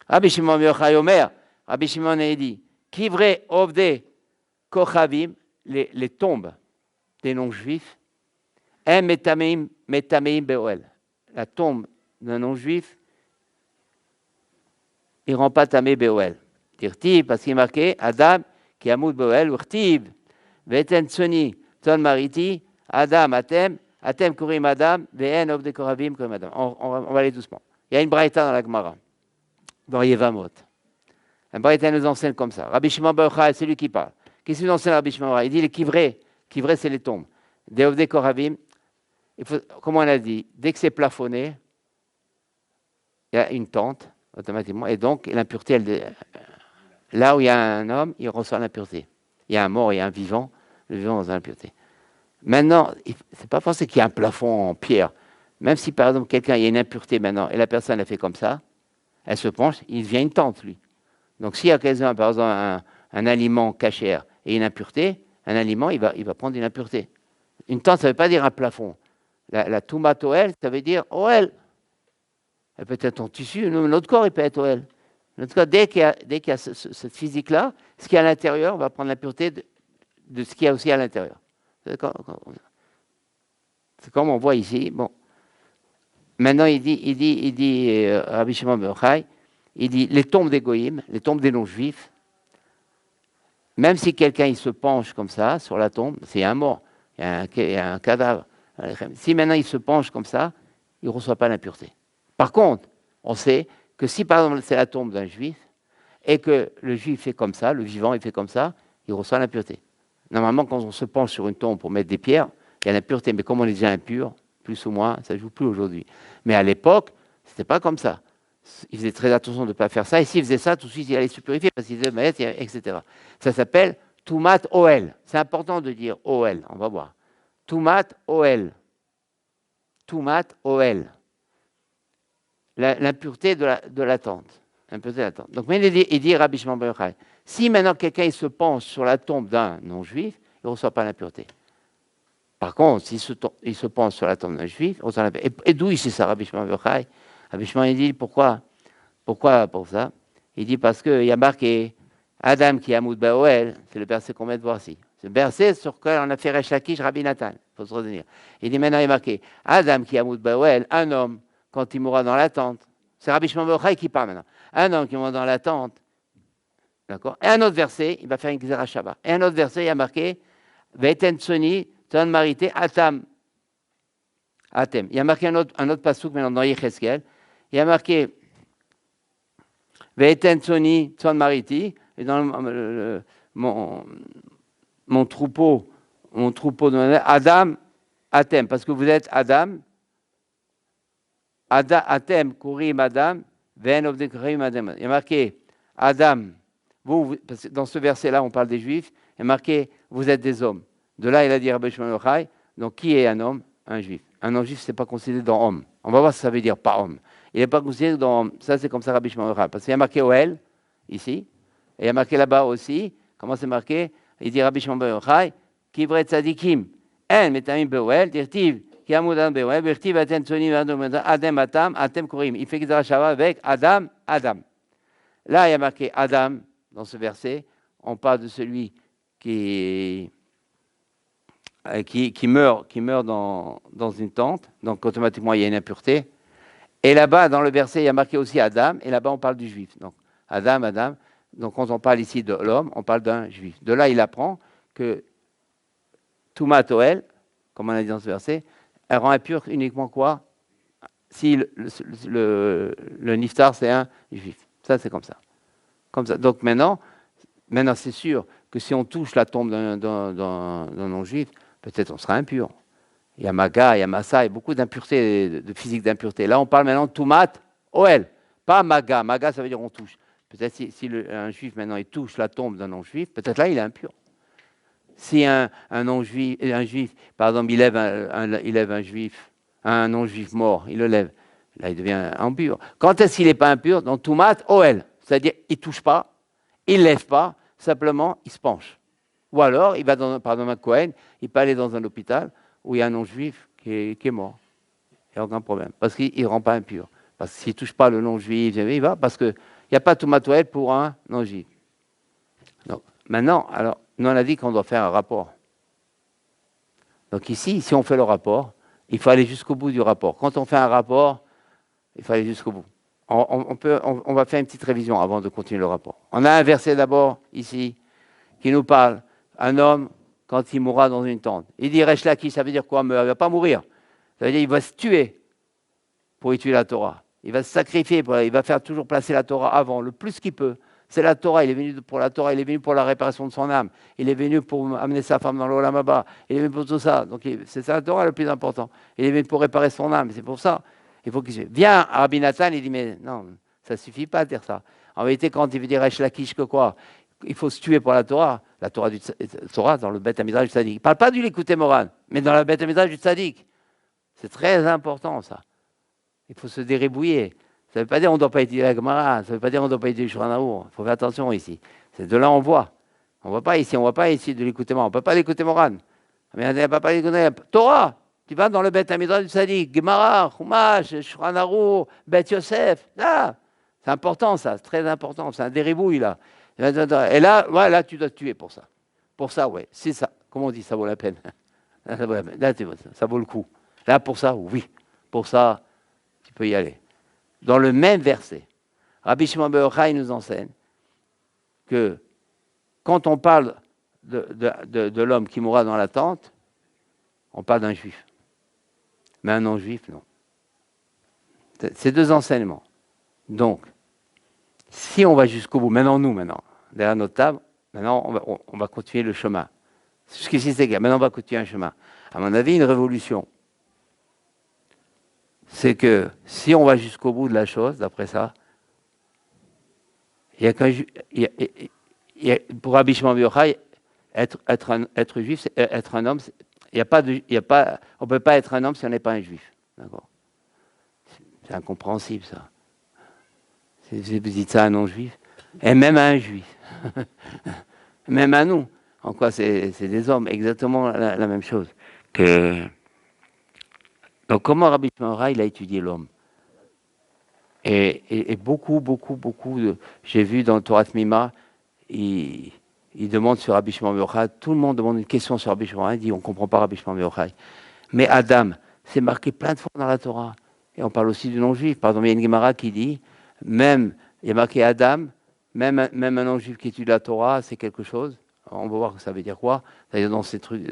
Rabbi Shimon Bar Yochai Omer. Rabbi Shimon a dit Kivre Ovde Kochavim, les tombes des non-juifs, un Metameim Beoel. La tombe d'un non-juif, il ne rend pas Tamé Beoel. Tirtib, parce qu'il est marqué Adam qui amoud Beoel, Urtib, Veten Tsoni, Ton Mariti, Adam, Atem Kurim Adam, Veen Ovde Kochavim Kurim Adam. On va aller doucement. Il y a une braïta dans la Gemara, dans Yevamot. Un braïta nous enseigne comme ça. Rabbi Shimon Bar Yochai, c'est lui qui parle. Qu'est-ce qu'il nous enseigne Rabbi Shimon Bar Yochai? Il dit les kivrés. Kivrés, c'est les tombes. Des Ovde Kochavim, comme on a dit, dès que c'est plafonné, il y a une tente, automatiquement, et donc l'impureté, là où il y a un homme, il reçoit l'impureté. Il y a un mort, il y a un vivant, le vivant dans l'impureté. Maintenant, c'est pas forcément qu'il y a un plafond en pierre. Même si, par exemple, il y a une impureté maintenant, et la personne a fait comme ça, elle se penche, il devient une tente, lui. Donc, s'il y a quelqu'un, par exemple, un aliment cachère et une impureté, un aliment, il va prendre une impureté. Une tente, ça ne veut pas dire un plafond. La Toumat Oel, ça veut dire Oel. Elle peut être en tissu, notre corps, il peut être Oel. Notre corps, dès qu'il y a cette physique-là, ce qui est à l'intérieur va prendre l'impureté de ce qu'il y a aussi à l'intérieur. C'est comme on voit ici. Bon. Maintenant, il dit Rabbi Shimon Bar Yochai, il dit les tombes des goïms, les tombes des non-juifs, même si quelqu'un il se penche comme ça sur la tombe, c'est un mort, il y a un cadavre. Si maintenant il se penche comme ça, il ne reçoit pas l'impureté. Par contre, on sait que si par exemple c'est la tombe d'un juif et que le juif fait comme ça, le vivant il fait comme ça, il reçoit l'impureté. Normalement, quand on se penche sur une tombe pour mettre des pierres, il y a l'impureté, mais comme on est déjà impur, plus ou moins, ça ne joue plus aujourd'hui. Mais à l'époque, ce n'était pas comme ça. Il faisait très attention de ne pas faire ça, et s'il faisait ça, tout de suite il allait se purifier parce qu'il disait, etc. Ça s'appelle Toumat Oel. C'est important de dire Oel, on va voir. Toumat Oel. Toumat Oel. L'impureté de la tente. Donc, il dit Rabbi Shimon Bar Yochai, si maintenant quelqu'un il se penche sur la tombe d'un non-juif, il ne reçoit pas l'impureté. Par contre, s'il se penche sur la tombe d'un juif, il reçoit l'impureté. Et d'où il sait ça, Rabbi Shimon Bar Yochai? Rabbi Shimon, il dit pourquoi pour ça? Il dit parce qu'il y a marqué Adam qui amoud Baoel, c'est le verset qu'on vient de voir ici. C'est le verset sur lequel on a fait Resh Lakish, Rabbi Nathan. Il faut se retenir. Il dit maintenant, il est marqué Adam qui amoud Baoel, un homme, quand il mourra dans la tente. C'est Rabbi Shimon Bar Yochai qui parle maintenant. Un homme qui mourra dans la tente. D'accord? Et un autre verset, il va faire une Gzera Shabbat. Et un autre verset, il y a marqué Veiten Tsoni, Ton Marité, Atem. Il y a marqué un autre passouk maintenant dans Yecheskel. Il y a marqué Veiten Tsoni, Ton Mariti. Et dans mon troupeau de Adam, Atem. Parce que vous êtes Adam. Atem, Kurim, Adam. Ven of the Kurim, Adam. Il y a marqué Adam. Parce que dans ce verset-là, on parle des Juifs. Il y a marqué vous êtes des hommes. De là, il a dit Rabbi Shimon Bar Yochai. Donc, qui est un homme? Un Juif. Un non-juif, ce n'est pas considéré dans homme. On va voir ce que ça veut dire, pas homme. Il n'est pas considéré dans homme. Ça, c'est comme ça, Rabbi Shimon Bar Yochai. Parce qu'il y a marqué Oel, ici. Et il y a marqué là-bas aussi, comment c'est marqué? Il dit Rabbi Shimon bar Yochai, Kivret tzadikim, en metamim be'oel, dirtiv, ki amudam be'oel, dirtiv atem tzonim adem atam, atem kurim. Il fait Gzara Shava avec Adam, Adam. Là, il y a marqué Adam, dans ce verset, on parle de celui qui meurt dans une tente, donc automatiquement il y a une impureté. Et là-bas, dans le verset, il y a marqué aussi Adam, et là-bas on parle du juif. Donc Adam, Adam. Donc quand on parle ici de l'homme, on parle d'un juif. De là, il apprend que Touma Toel, comme on a dit dans ce verset, elle rend impure uniquement quoi? Si le niftar, c'est un juif. Ça, c'est comme ça. Comme ça. Donc maintenant c'est sûr que si on touche la tombe d'un non-juif, peut-être on sera impur. Il y a Maga, il y a Massa, il y a beaucoup d'impuretés, de physique d'impureté. Là, on parle maintenant de Toumat Oel, pas Maga. Maga, ça veut dire on touche. Peut-être si un juif, maintenant, il touche la tombe d'un non-juif, peut-être là, il est impur. Si un juif, par exemple, il lève un juif, un non-juif mort, il le lève, là, il devient impur. Quand est-ce qu'il n'est pas impur? Dans Toumat Oel, c'est-à-dire, il ne touche pas, il ne lève pas, simplement, il se penche. Ou alors, il va dans un Kohen, il peut aller dans un hôpital où il y a un non-juif qui est mort. Il n'y a aucun problème. Parce qu'il ne rend pas impur. Parce que s'il ne touche pas le non-juif, il va, parce qu'il n'y a pas de Toumatoël pour un non-juif. Donc, maintenant, alors, nous on a dit qu'on doit faire un rapport. Donc ici, si on fait le rapport, il faut aller jusqu'au bout du rapport. Quand on fait un rapport, il faut aller jusqu'au bout. On va faire une petite révision avant de continuer le rapport. On a un verset d'abord, ici, qui nous parle, un homme, quand il mourra dans une tente. Il dit, Resh Lakish, ça veut dire quoi? Il ne va pas mourir. Ça veut dire qu'il va se tuer pour étudier la Torah. Il va se sacrifier, il va faire toujours placer la Torah avant, le plus qu'il peut. C'est la Torah, il est venu pour la Torah, il est venu pour la réparation de son âme. Il est venu pour amener sa femme dans l'Olam Haba. Il est venu pour tout ça. Donc c'est ça la Torah le plus important. Il est venu pour réparer son âme. C'est pour ça. Il faut qu'il viens à Rabbi Nathan, il dit, mais non, ça ne suffit pas de dire ça. En vérité, quand il veut dire Resh Lakish que quoi? Il faut se tuer pour la Torah du Torah dans le Beth Midrash du Tzadik. Il ne parle pas du l'écouter Moran, mais dans le Beth Midrash du Tzadik. C'est très important ça. Il faut se dérébouiller. Ça ne veut pas dire qu'on ne doit pas étudier la Gemara, ça ne veut pas dire qu'on ne doit pas étudier le Shulchan Arour. Il faut faire attention ici. C'est de là on voit. On ne voit pas ici, de l'écouter Moran. On ne peut pas l'écouter Moran. Mais on ne peut pas l'écouter Torah. Tu vas dans le Beth Midrash du Tzadik, Gemara, Chumash, Shulchan Arour, Beth Yosef. Là, c'est important ça, c'est très important. C'est un dérébouille là. Et là, voilà, tu dois te tuer pour ça. Pour ça, ouais, c'est ça. Comment on dit, ça vaut la peine. Là, ça vaut le coup. Là, pour ça, oui. Pour ça, tu peux y aller. Dans le même verset, Rabbi Shimon bar Yochai nous enseigne que quand on parle de l'homme qui mourra dans la tente, on parle d'un juif. Mais un non-juif, non. C'est deux enseignements. Donc, si on va jusqu'au bout, maintenant, derrière notre table, maintenant, on va continuer le chemin. Jusqu'ici, c'est clair. Maintenant, on va continuer un chemin. À mon avis, une révolution, c'est que si on va jusqu'au bout de la chose, d'après ça, il y a qu'un pour Rabbi Shimon bar Yochai, être juif, être un homme, on ne peut pas être un homme si on n'est pas un juif. D'accord? C'est incompréhensible, ça. Vous dites ça à un non-juif, et même à un juif, même à nous. En quoi c'est des hommes, exactement la même chose. Donc comment Rabbi Shimon bar Yochai, il a étudié l'homme? Et beaucoup, j'ai vu dans le Torah Mima, il demande sur Rabbi Shimon bar Yochai, tout le monde demande une question sur Rabbi Shimon bar Yochai, il dit on ne comprend pas Rabbi Shimon bar Yochai. Mais Adam, c'est marqué plein de fois dans la Torah. Et on parle aussi du non-juif. Par exemple, il y a une Gemara qui dit, même, il y a marqué Adam, même un non-juif qui étudie la Torah, c'est quelque chose. Alors, on va voir que ça veut dire quoi. C'est-à-dire dans ces trucs,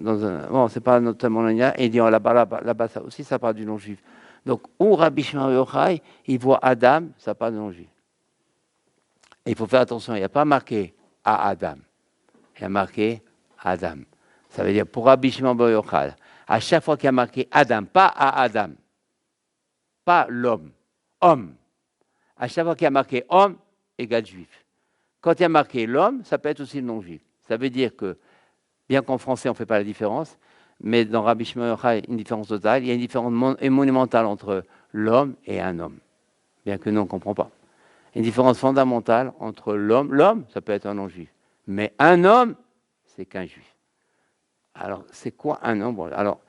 bon, c'est pas notamment le lien. Et il dit, oh, là-bas, ça aussi, ça parle du non-juif. Donc, où Rabbi Shimon bar Yochai, il voit Adam, ça parle du non-juif. Et il faut faire attention, il n'y a pas marqué à Adam. Il y a marqué Adam. Ça veut dire, pour Rabbi Shimon bar Yochai, à chaque fois qu'il y a marqué Adam, pas à Adam, pas l'homme, homme. À chaque fois qu'il y a marqué homme, égale juif. Quand il y a marqué l'homme, ça peut être aussi le non-juif. Ça veut dire que, bien qu'en français on ne fait pas la différence, mais dans Rabbi Shimon bar Yochai, une différence totale, il y a une différence monumentale entre l'homme et un homme, bien que nous on ne comprend pas. une différence fondamentale entre l'homme. L'homme, ça peut être un non-juif. Mais un homme, c'est qu'un juif. Alors, c'est quoi un homme? Bon, alors,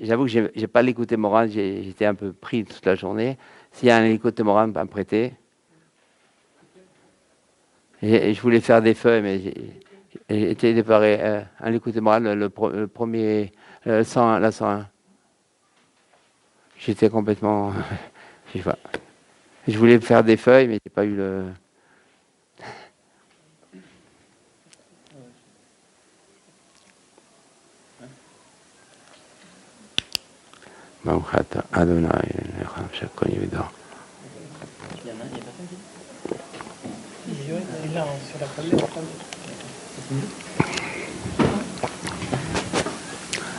j'avoue que je n'ai pas l'écoute morale, j'étais un peu pris toute la journée. S'il y a un écoute morale à me prêter, je voulais faire des feuilles, mais j'ai été déparé un écoute morale, le premier, la 101. J'étais complètement... je sais pas. Je voulais faire des feuilles, mais j'ai pas eu le...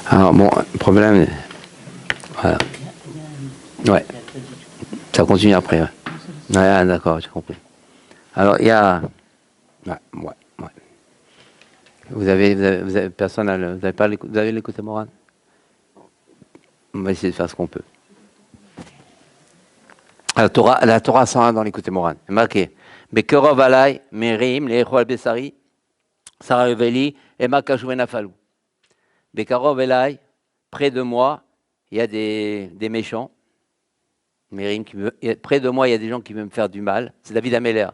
Alors bon, problème... Voilà. Ouais. Ça continue après. Ouais, ouais, d'accord, j'ai compris. Alors, il y a... Ouais. Vous avez personne à vous avez pas vous avez l'écoute morale? On va essayer de faire ce qu'on peut. La Torah 101 dans l'écoute morale. C'est marqué. Bekerov alay, merim, le'echol besari, sarayveli, ema kashuven afalou. Bekerov alay, près de moi, il y a des méchants. Merim, près de moi, il y a des gens qui veulent me faire du mal. C'est David Ameller.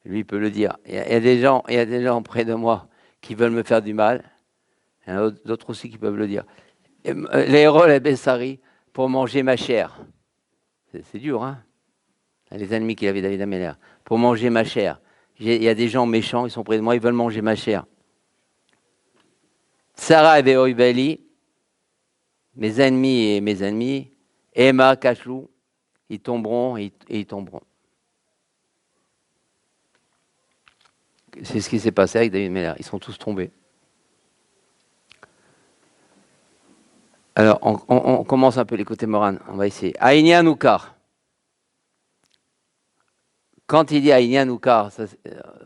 Lui, il peut le dire. Il y a des gens près de moi qui veulent me faire du mal. Il y en a d'autres aussi qui peuvent le dire. Les héros, les Bessari, pour manger ma chair. C'est dur, hein? Les ennemis qu'il avait, David Ameller. Pour manger ma chair. Il y a des gens méchants, ils sont près de moi, ils veulent manger ma chair. Sarah et Veoibeli, mes ennemis, Emma, Kachlou, ils tomberont et ils tomberont. C'est ce qui s'est passé avec David Ameller. Ils sont tous tombés. Alors, on commence un peu les côtés Moran. On va essayer. Aïnia Noukar. Quand il dit Aïnia Noukar,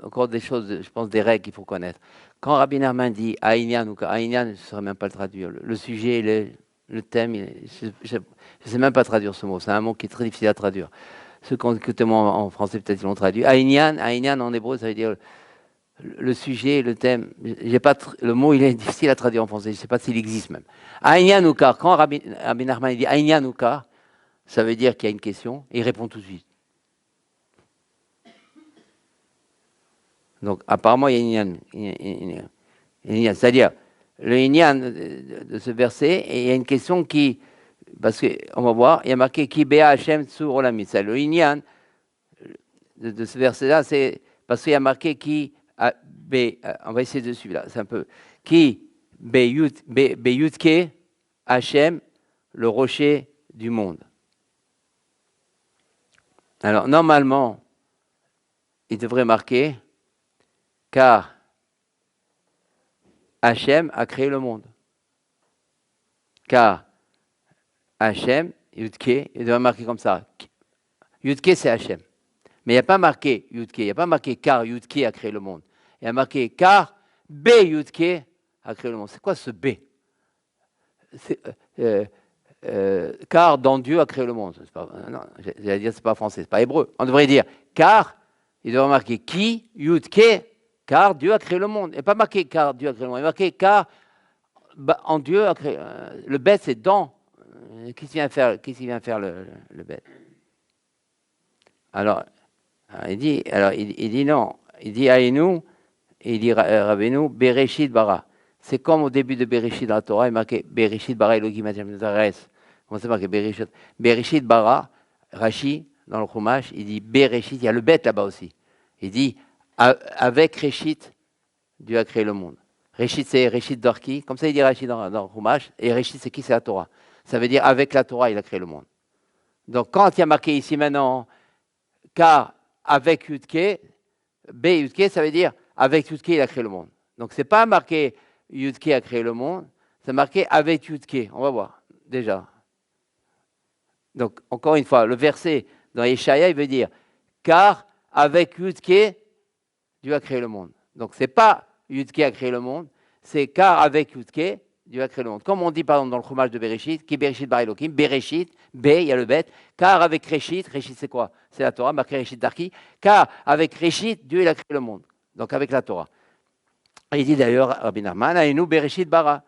encore des choses, je pense, des règles qu'il faut connaître. Quand Rabbi Nachman dit Aïnia Noukar, Aïnia, je ne saurais même pas le traduire. Le sujet, le thème, je ne sais même pas traduire ce mot. C'est un mot qui est très difficile à traduire. Ceux qui ont écouté moi en français, peut-être ils l'ont traduit. Aïnian en hébreu, ça veut dire le sujet, le thème. Le mot, il est difficile à traduire en français. Je ne sais pas s'il existe même. Aïnian Noukar, quand Rabbi Nachman dit Aïnian Noukar, ça veut dire qu'il y a une question et il répond tout de suite. Donc, apparemment, il y a une inyan. C'est-à-dire, le inyan de ce verset, et il y a une question qui, parce qu'on va voir, il y a marqué Ki Bea Hashem Tsur Olamit. Le inyan de ce verset-là, c'est parce qu'il y a marqué Ki on va essayer de suivre là, c'est un peu Ki Beyutke Hashem, le rocher du monde. Alors, normalement, il devrait marquer car Hachem a créé le monde. Car Hachem, Yudke, il devrait marquer comme ça. Yudke, c'est Hachem. Mais il n'y a pas marqué Yudke, il n'y a pas marqué car Yudke a créé le monde. Il y a marqué car B Yudke a créé le monde. C'est quoi ce B? Car dans Dieu a créé le monde. Non, j'allais dire, c'est pas français, c'est pas hébreu. On devrait dire car, il devrait marquer qui, Yudke, car Dieu a créé le monde. Il n'est pas marqué car Dieu a créé le monde. Il est marqué car en Dieu a créé. Le bête, c'est dans. Qu'est-ce qu'il vient faire le bête? Alors, il dit non. Il dit Aïnou, il dit Rabbeinu, Bereshit bara. C'est comme au début de Bereshit dans la Torah, il est marqué Bereshit bara Elohim Hashem Zares. Comment c'est marqué Bereshit? Bereshit bara, Rashi, dans le Chumash, il dit Bereshit, il y a le bête là-bas aussi. Il dit avec Réchit, Dieu a créé le monde. Réchit, c'est Réchit d'Orki. Comme ça, il dit Réchit dans le Chumash. Et Réchit, c'est qui? C'est la Torah. Ça veut dire avec la Torah, il a créé le monde. Donc, quand il y a marqué ici maintenant, car avec Yudke, B Yudke, ça veut dire avec Yudke, il a créé le monde. Donc, ce n'est pas marqué Yudke a créé le monde, c'est marqué avec Yudke. On va voir, déjà. Donc, encore une fois, le verset dans Yeshaya, il veut dire car avec Yudke, Dieu a créé le monde. Donc, ce n'est pas Yudke a créé le monde, c'est car avec Yudke, Dieu a créé le monde. Comme on dit par exemple dans le Chumash de Bereshit, qui Bereshit bar Elohim, Bereshit, B, il y a le bet, car avec Réchit c'est quoi? C'est la Torah, marqué Réchit Darki, car avec Réchit, Dieu il a créé le monde. Donc avec la Torah. Et il dit d'ailleurs, Rabbi Nachman, Aïnou Bereshit bara,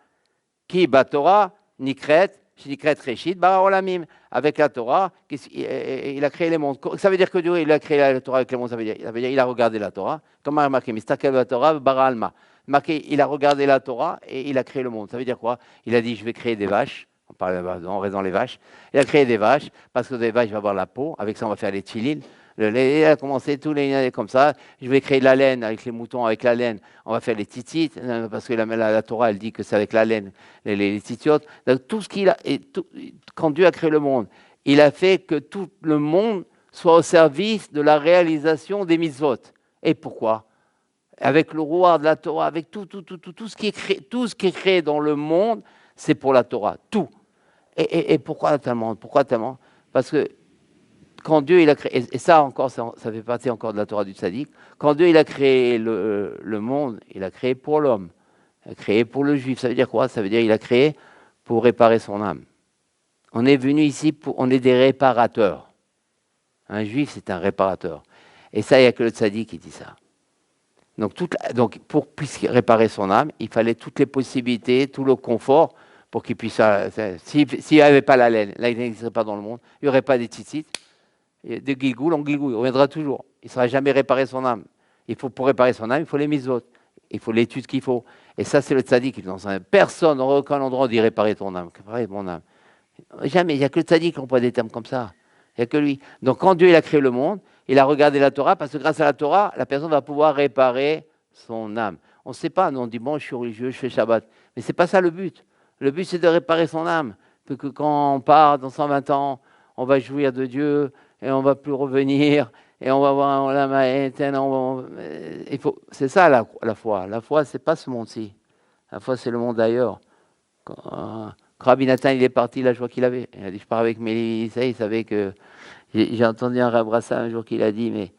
qui bat Torah, Nikret, Nikret Réchit bara Olamim. Avec la Torah, il a créé les mondes. Ça veut dire que Dieu il a créé la Torah avec les mondes, ça veut dire il a regardé la Torah. Comme a marqué, Mistakel la Torah, bara Alma. Marqué, il a regardé la Torah et il a créé le monde. Ça veut dire quoi? Il a dit, je vais créer des vaches. On parle en raison des vaches. Il a créé des vaches parce que des vaches, il va avoir la peau. Avec ça, on va faire les tchilines. Le lait, il a commencé tous les comme ça. Je vais créer de la laine avec les moutons, avec la laine. On va faire les titites parce que la Torah, elle dit que c'est avec la laine, les titiotes. Donc, tout ce qu'il a, quand Dieu a créé le monde, il a fait que tout le monde soit au service de la réalisation des mitzvot. Et pourquoi? Avec le roi de la Torah, avec tout ce qui est créé dans le monde, c'est pour la Torah, tout. Et pourquoi tellement? Parce que quand Dieu il a créé, et ça encore, ça fait partie encore de la Torah du Tzaddik, quand Dieu il a créé le monde, il a créé pour l'homme, il a créé pour le juif. Ça veut dire quoi? Ça veut dire qu'il a créé pour réparer son âme. On est venu ici, on est des réparateurs. Un juif, c'est un réparateur. Et ça, il n'y a que le Tzaddik qui dit ça. Donc, pour puisse réparer son âme, il fallait toutes les possibilités, tout le confort pour qu'il puisse. S'il n'y avait pas la laine, là, il n'existerait pas dans le monde. Il n'y aurait pas des tzitzit. De Gilgoul en Gilgoul, il reviendra toujours. Il ne sera jamais réparé son âme. Pour réparer son âme, il faut les mitzvot. Il faut l'étude qu'il faut. Et ça, c'est le tzaddik qui dans un. Personne n'aura aucun endroit dit réparer ton âme. Réparer mon âme. Jamais. Il n'y a que le tzaddik qui emploie des termes comme ça. Il n'y a que lui. Donc, quand Dieu il a créé le monde, il a regardé la Torah, parce que grâce à la Torah, la personne va pouvoir réparer son âme. On ne sait pas, nous on dit, bon, je suis religieux, je fais Shabbat. Mais ce n'est pas ça le but. Le but, c'est de réparer son âme. Que quand on part dans 120 ans, on va jouir de Dieu, et on ne va plus revenir, et on va voir la maïten. C'est ça la foi. La foi, ce n'est pas ce monde-ci. La foi, c'est le monde d'ailleurs. Quand Rabbi Nathan, il est parti, la joie qu'il avait. Il a dit, je pars avec Mélissa, il savait que... J'ai entendu un Rabrassa un jour qu'il a dit,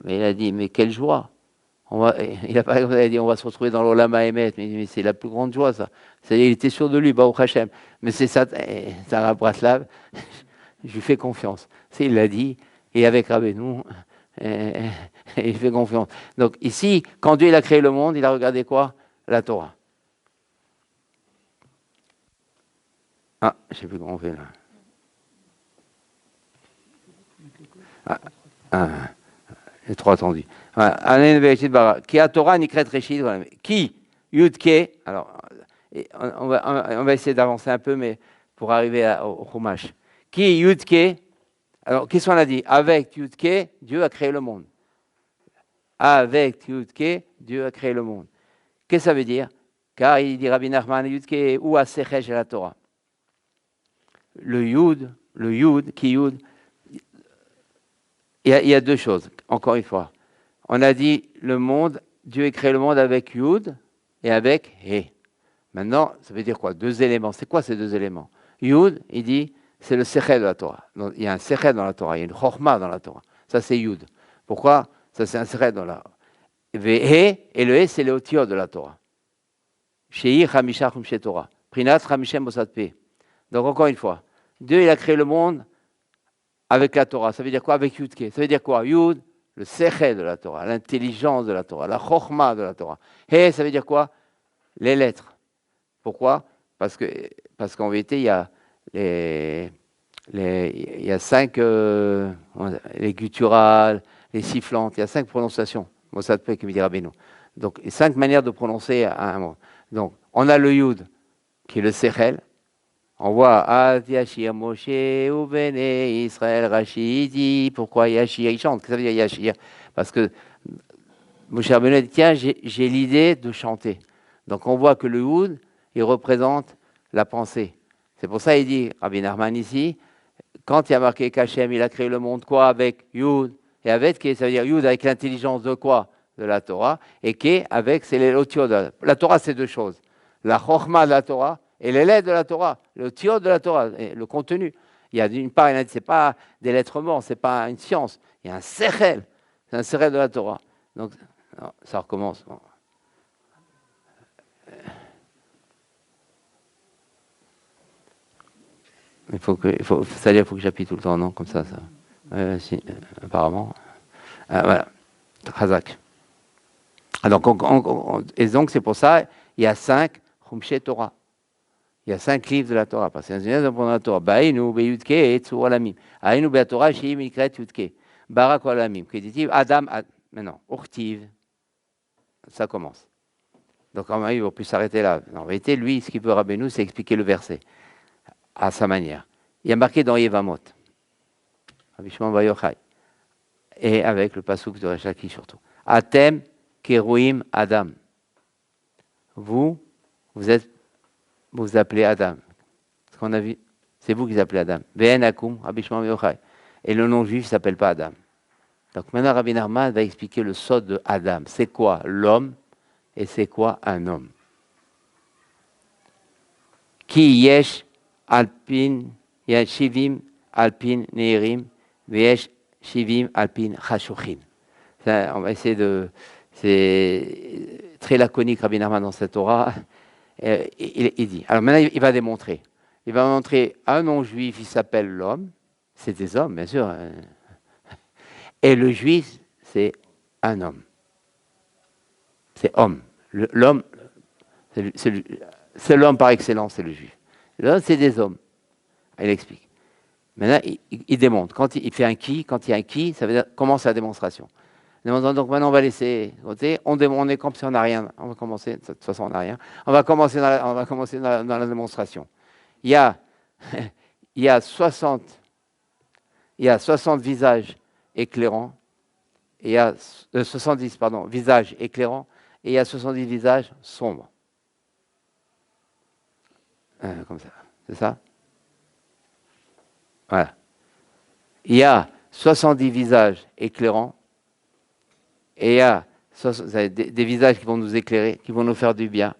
mais quelle joie! Il a dit, on va se retrouver dans l'Olam Haemet. Mais c'est la plus grande joie, ça. Il était sûr de lui, Baruch Hashem. Mais c'est ça, Sarah Braslav, je lui fais confiance. Il l'a dit, et avec Rabbeinu, il fait confiance. Donc ici, quand Dieu il a créé le monde, il a regardé quoi? La Torah. Ah, je ne sais plus comment on fait là. J'ai trop attendu. Qui a Torah Nikret Reshit. Qui Yudke. Alors, on va essayer d'avancer un peu, mais pour arriver au Chumash. Qui Yudke. Alors, qu'est-ce qu'on a dit? Avec Yudke, Dieu a créé le monde. Avec Yudke, Dieu a créé le monde. Qu'est-ce que ça veut dire? Car il dit Rabbi Nachman Yudke ou à Sechesh la Torah. Le Yud, qui Yud. Il y a deux choses, encore une fois. On a dit le monde, Dieu a créé le monde avec Yud et avec He. Maintenant, ça veut dire quoi? Deux éléments. C'est quoi ces deux éléments? Yud, il dit, c'est le Sechel de la Torah. Donc, il y a un Sechel dans la Torah, il y a une Chorma dans la Torah. Ça, c'est Yud. Pourquoi? Ça, c'est un Sechel dans la He, et le He, c'est le Otiot de la Torah. Sheir Hamisha Chumshe Torah. Prinat Hamishem Mossad Pe. Donc, encore une fois, Dieu, il a créé le monde avec la Torah. Ça veut dire quoi? Avec Yudke. Ça veut dire quoi? Yud, le Sechel de la Torah, l'intelligence de la Torah, la Chochma de la Torah. He, ça veut dire quoi? Les lettres. Pourquoi? Parce qu'en vérité, il y a il y a 5 les gutturales, les sifflantes, il y a 5 prononciations. Mossad Pe, qui me dit Rabbeinu. Donc, 5 manières de prononcer un mot. Donc, on a le Yud, qui est le Sechel. On voit Ad Yashir Moshe ou Bene Israël Rachidi. Pourquoi Yashir? Il chante. Qu'est-ce que ça veut dire Yashir? Parce que Moshe Rabbeinu dit tiens, j'ai l'idée de chanter. Donc on voit que le Yud, il représente la pensée. C'est pour ça qu'il dit, Rabbi Nachman ici, quand il y a marqué qu'Hachem, il a créé le monde quoi? Avec Yud. Et avec, ça veut dire Yud avec l'intelligence de quoi? De la Torah. Et qui avec, c'est les Otiot. La Torah, c'est deux choses. La Chochma de la Torah. Et les lettres de la Torah, le tiot de la Torah, le contenu. Il y a d'une part, ce n'est pas des lettres mortes, ce n'est pas une science. Il y a un sechel, c'est un sechel de la Torah. Donc, non, ça recommence. Bon. C'est-à-dire qu'il faut que j'appuie tout le temps, non? Comme ça. Si, apparemment. Voilà. Chazak. Et donc, c'est pour ça, il y a 5 Chumshe Torah. Il y a 5 livres de la Torah. Parce qu'il y a dans la Torah. Baïnu, Beyudke, et Tsur Alamim. Aïnu, Beatorah, Shim, Ikret, Yudke. Barak Alamim. Kéditiv, Adam, maintenant, Urtiv. Ça commence. Donc, en il ne va plus s'arrêter là. En vérité, lui, ce qu'il veut Rabbeinu, c'est expliquer le verset à sa manière. Il y a marqué dans Yevamot. Abishman Vayochai. Et avec le passouk de Reshaki surtout. Atem Keruim Adam. Vous appelez Adam. Ce qu'on a vu, c'est vous qui appelez Adam. Ve'en Akum, Abishman Vayochai. Et le nom juif ne s'appelle pas Adam. Donc maintenant, Rabbi Nachman va expliquer le sod de Adam. C'est quoi l'homme et c'est quoi un homme? Ki yesh alpin, shivim alpin neirim, ve'yesh shivim alpin chashuchim. On va essayer de... C'est très laconique, Rabbi Nachman, dans cette Torah. Il dit. Alors maintenant, il va démontrer. Il va montrer un nom juif, il s'appelle l'homme. C'est des hommes, bien sûr. Et le juif, c'est un homme. C'est homme. L'homme, c'est l'homme par excellence, c'est le juif. L'homme, c'est des hommes. Il explique. Maintenant, il démontre. Quand il fait un qui, quand il y a un qui, ça veut dire commence la démonstration. Donc maintenant, on va laisser côté. On est comme si on n'a rien. On va commencer. De toute façon, on n'a rien. On va commencer dans la démonstration. Il y a 60 visages éclairants. Et il y a 70 visages éclairants. Et il y a 70 visages sombres. Comme ça. C'est ça? Voilà. Il y a 70 visages éclairants. Et il y a des visages qui vont nous éclairer, qui vont nous faire du bien,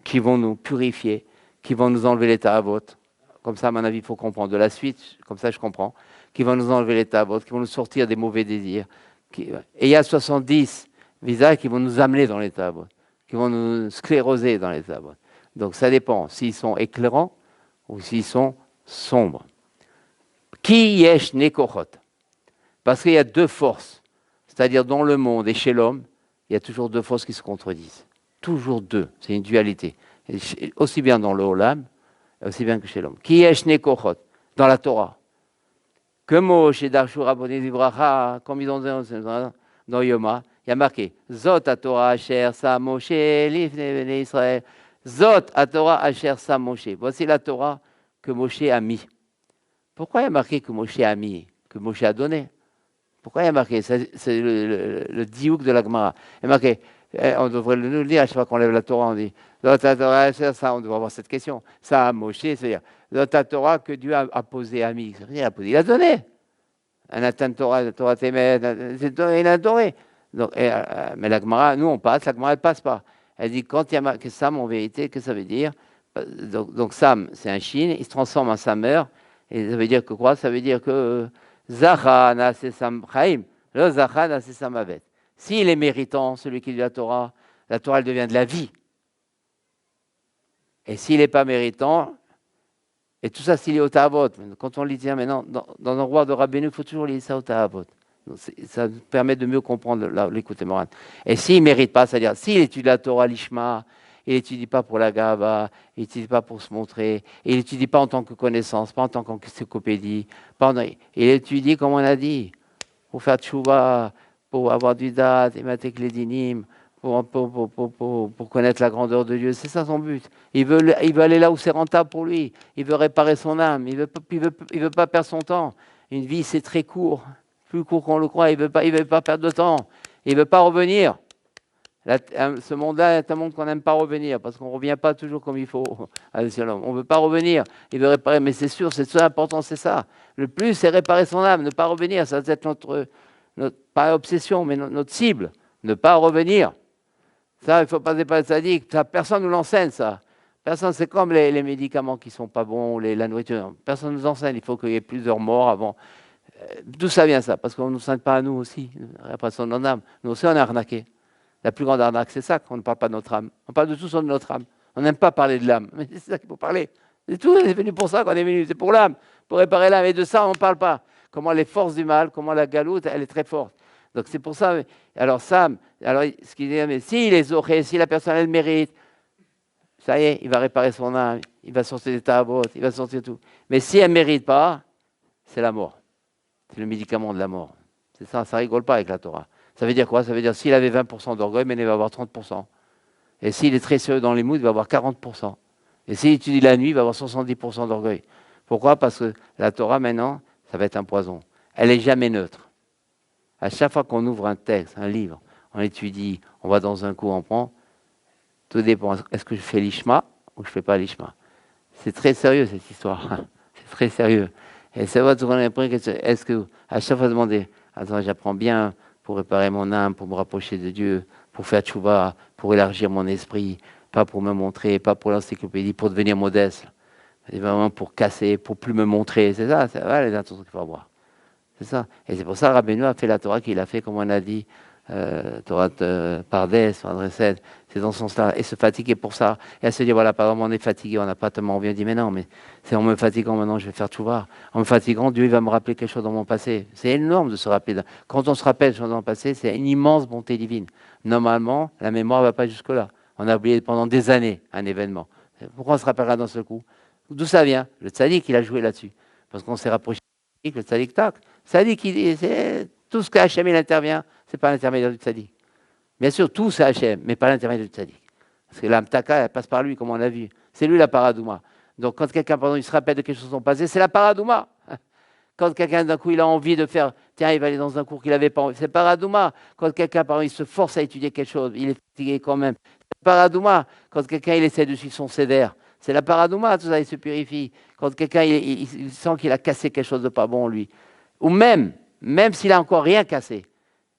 qui vont nous purifier, qui vont nous enlever l'état à vote. Comme ça, à mon avis, il faut comprendre. De la suite, comme ça, je comprends. Qui vont nous enlever l'état à vote, qui vont nous sortir des mauvais désirs. Et il y a 70 visages qui vont nous amener dans l'état à vote, qui vont nous scléroser dans l'état à vote. Donc, ça dépend s'ils sont éclairants ou s'ils sont sombres. Ki yesh nekochot. Parce qu'il y a 2 forces. C'est-à-dire dans le monde et chez l'homme, il y a toujours 2 forces qui se contredisent. Toujours 2. C'est une dualité. Aussi bien dans le Olam, aussi bien que chez l'homme. Qui est Shnekochot dans la Torah. Que Moshe Darshu Rabboni Dibracha, comme ils ont dit dans Yoma, il y a marqué Zot à Torah Asher Sa Moshe Lifne Israël. Zot à Torah Asher Sa Moshe. Voici la Torah que Moshe a mis. Pourquoi il y a marqué que Moshe a mis, que Moshe a donné? Pourquoi il y a marqué? C'est le diouk de la Gemara. Il y a marqué, on devrait nous le dire à chaque fois qu'on lève la Torah, on dit, dans ta Torah, ça, on devrait avoir cette question. Ça, Moshe, c'est-à-dire, dans ta Torah que Dieu a posé à Mi, il a donné. Un Torah, Torah Témet, il a donné. Donc, mais la Gemara, nous on passe, la Gemara elle passe pas. Elle dit, quand il y a marqué Sam, en vérité, qu'est-ce que ça veut dire? Donc Sam, c'est un Shin, il se transforme en Samer, et ça veut dire que quoi? Ça veut dire que Zacha Nasesam Chaim, le Zacha Nasesam Avet. S'il est méritant, celui qui lit la Torah elle devient de la vie. Et s'il n'est pas méritant, et tout ça, s'il est au Ta'avot, quand on lit, tiens, maintenant, dans le roi de Rabbeinu, il faut toujours lire ça au Ta'avot. Ça nous permet de mieux comprendre l'écoute morale. Et s'il ne mérite pas, c'est-à-dire, s'il étudie la Torah, l'Ishma, il n'étudie pas pour la Gava, il n'étudie pas pour se montrer, il n'étudie pas en tant que connaissance, pas en tant qu'encyclopédie, il étudie, comme on a dit, pour faire tchouva, pour avoir du date, et mettre les dinim, pour connaître la grandeur de Dieu. C'est ça son but. Il veut aller là où c'est rentable pour lui. Il veut réparer son âme. Il veut pas perdre son temps. Une vie, c'est très court. Plus court qu'on le croit. Il veut pas perdre de temps. Il veut pas revenir. Ce monde-là est un monde qu'on n'aime pas revenir parce qu'on ne revient pas toujours comme il faut. On ne veut pas revenir. Il veut réparer. Mais c'est sûr, c'est ça l'important, c'est ça. Le plus, c'est réparer son âme, ne pas revenir. Ça doit être notre pas obsession, mais notre cible. Ne pas revenir. Ça, il ne faut pas dépasser ça. Dit personne ne nous l'enseigne, ça. Personne, c'est comme les médicaments qui ne sont pas bons, la nourriture. Personne ne nous enseigne. Il faut qu'il y ait plusieurs morts avant. D'où ça vient, ça? Parce qu'on ne nous enseigne pas à nous aussi. Réparation de notre âme. Nous aussi, on est arnaqués. La plus grande arnaque, c'est ça, qu'on ne parle pas de notre âme. On parle de tout sauf de notre âme. On n'aime pas parler de l'âme. Mais c'est ça qu'il faut parler. C'est tout, on est venu pour ça qu'on est venu, c'est pour l'âme, pour réparer l'âme. Et de ça, on ne parle pas. Comment les forces du mal, comment la galoute, elle est très forte. Donc c'est pour ça. Alors Sam, alors ce qu'il dit, mais s'il les aurait, si la personne elle mérite, ça y est, il va réparer son âme, il va sortir des tabots, il va sortir tout. Mais si elle ne mérite pas, c'est la mort. C'est le médicament de la mort. C'est ça, ça rigole pas avec la Torah. Ça veut dire quoi? Ça veut dire s'il avait 20% d'orgueil, mais il va avoir 30%. Et s'il est très sérieux dans les moods, il va avoir 40%. Et s'il étudie la nuit, il va avoir 70% d'orgueil. Pourquoi? Parce que la Torah, maintenant, ça va être un poison. Elle n'est jamais neutre. À chaque fois qu'on ouvre un texte, un livre, on étudie, on va dans un cours, on prend, tout dépend. Est-ce que je fais l'ishma ou je ne fais pas l'ishma? C'est très sérieux, cette histoire. C'est très sérieux. Et ça va tourner après. Est-ce que, à chaque fois, demander, attends, j'apprends bien pour réparer mon âme, pour me rapprocher de Dieu, pour faire tchouva, pour élargir mon esprit, pas pour me montrer, pas pour l'encyclopédie, pour devenir modeste. C'est vraiment pour casser, pour plus me montrer. C'est ça, c'est les intentions qu'il faut avoir. C'est ça. Et c'est pour ça que Rabbeinu a fait la Torah qu'il a fait, comme on a dit, Torah Pardes, Torah Dresed, c'est dans ce sens-là. Et se fatiguer pour ça. Et à se dire, voilà, par exemple, on est fatigué, on n'a pas tellement envie. On dit, mais non, mais c'est en me fatiguant maintenant, je vais faire tchouva. En me fatiguant, Dieu il va me rappeler quelque chose dans mon passé. C'est énorme de se rappeler. Quand on se rappelle quelque chose dans le passé, c'est une immense bonté divine. Normalement, la mémoire ne va pas jusque-là. On a oublié pendant des années un événement. Pourquoi on se rappellera d'un seul coup? D'où ça vient? Le tzaddik, il a joué là-dessus. Parce qu'on s'est rapproché le tzaddik, tac. Tzaddik, c'est tout ce qu'Hachem il intervient, c'est pas l'intermédiaire du tzaddik. Bien sûr, tout c'est Hachem, mais pas l'intermédiaire du tzaddik. Parce que l'amtaka, elle passe par lui, comme on l'a vu. C'est lui la paradouma. Donc quand quelqu'un, pardon, il se rappelle de quelque chose de son passé, c'est la paradouma. Quand quelqu'un, d'un coup, il a envie de faire, tiens, il va aller dans un cours qu'il n'avait pas envie, c'est paradouma. Quand quelqu'un, pardon, il se force à étudier quelque chose, il est fatigué quand même, c'est paradouma. Quand quelqu'un, il essaie de suivre son sévère, c'est la paradouma, tout ça, il se purifie. Quand quelqu'un, il sent qu'il a cassé quelque chose de pas bon, lui. Ou même s'il a encore rien cassé,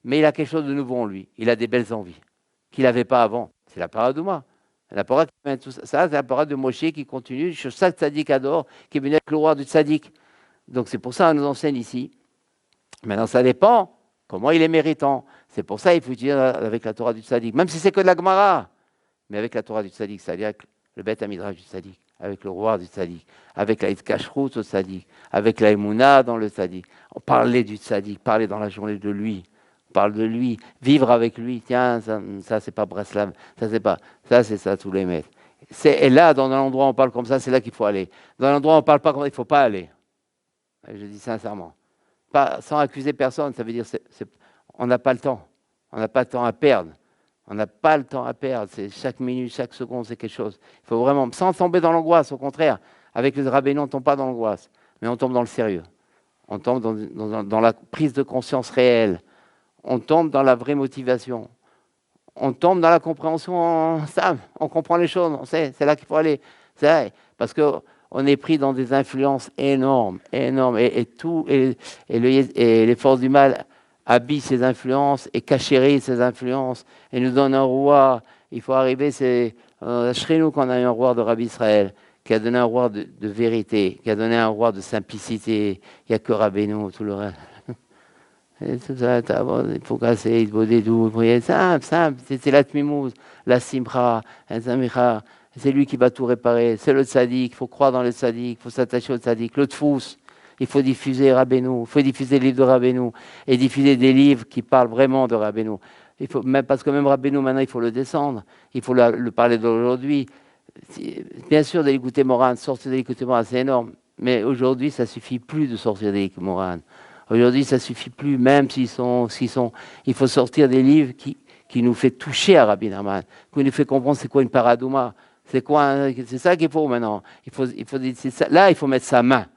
mais il a quelque chose de nouveau en lui. Il a des belles envies qu'il n'avait pas avant. C'est la paradouma. La parole qui mène tout ça, c'est la parole de Moshe qui continue sur chaque tzaddik adore, qui est venu avec le roi du tzaddik. Donc c'est pour ça qu'on nous enseigne ici. Maintenant, ça dépend comment il est méritant. C'est pour ça qu'il faut dire avec la Torah du tzaddik, même si c'est que de la Gemara, mais avec la Torah du tzaddik, c'est-à-dire avec le Beth Amidrash du tzaddik, avec le roi du tzaddik, avec la Hitkashrut au tzaddik, avec la Emouna dans le tzaddik. On parlait du tzaddik, parler dans la journée de lui. On parle de lui, vivre avec lui. Tiens, ça c'est pas Breslav, ça c'est pas, ça c'est ça tous les maîtres. Et là, dans un endroit où on parle comme ça, c'est là qu'il faut aller. Dans un endroit où on parle pas comme ça, il ne faut pas aller. Je dis sincèrement. Pas, sans accuser personne, ça veut dire on n'a pas le temps. On n'a pas le temps à perdre. On n'a pas le temps à perdre. C'est chaque minute, chaque seconde, c'est quelque chose. Il faut vraiment, sans tomber dans l'angoisse, au contraire. Avec le Rabbeinu, on ne tombe pas dans l'angoisse, mais on tombe dans le sérieux. On tombe dans la prise de conscience réelle. On tombe dans la vraie motivation. On tombe dans la compréhension. On comprend les choses, on sait, c'est là qu'il faut aller. C'est vrai, parce qu'on est pris dans des influences énormes, énormes. Et les forces du mal habille ces influences et cachérise ces influences et nous donne un roi. Il faut arriver, c'est chez nous qu'on a eu un roi de Rabbi Israël, qui a donné un roi de vérité, qui a donné un roi de simplicité. Il n'y a que Rabbeinu, tout le reste. Et tout ça, il faut casser, il faut des doux, simple, c'est la tmimouz, la simcha, la samicha. C'est lui qui va tout réparer. C'est le tzaddik, il faut croire dans le tzaddik, il faut s'attacher au tzaddik. Le tfous, il faut diffuser Rabbeinu, il faut diffuser les livres de Rabbeinu et diffuser des livres qui parlent vraiment de Rabbeinu. Parce que même Rabbeinu, maintenant, il faut le descendre, il faut le parler d'aujourd'hui. Bien sûr, de l'écouter Moran, sortir de l'écouter Moran, c'est énorme. Mais aujourd'hui, ça ne suffit plus de sortir de l'écouter Moran. Aujourd'hui, ça ne suffit plus, même s'ils sont. Il faut sortir des livres qui nous fait toucher à Rabbi Nachman, qui nous fait comprendre c'est quoi une paradouma. C'est ça qu'il faut maintenant. Là, il faut mettre sa main.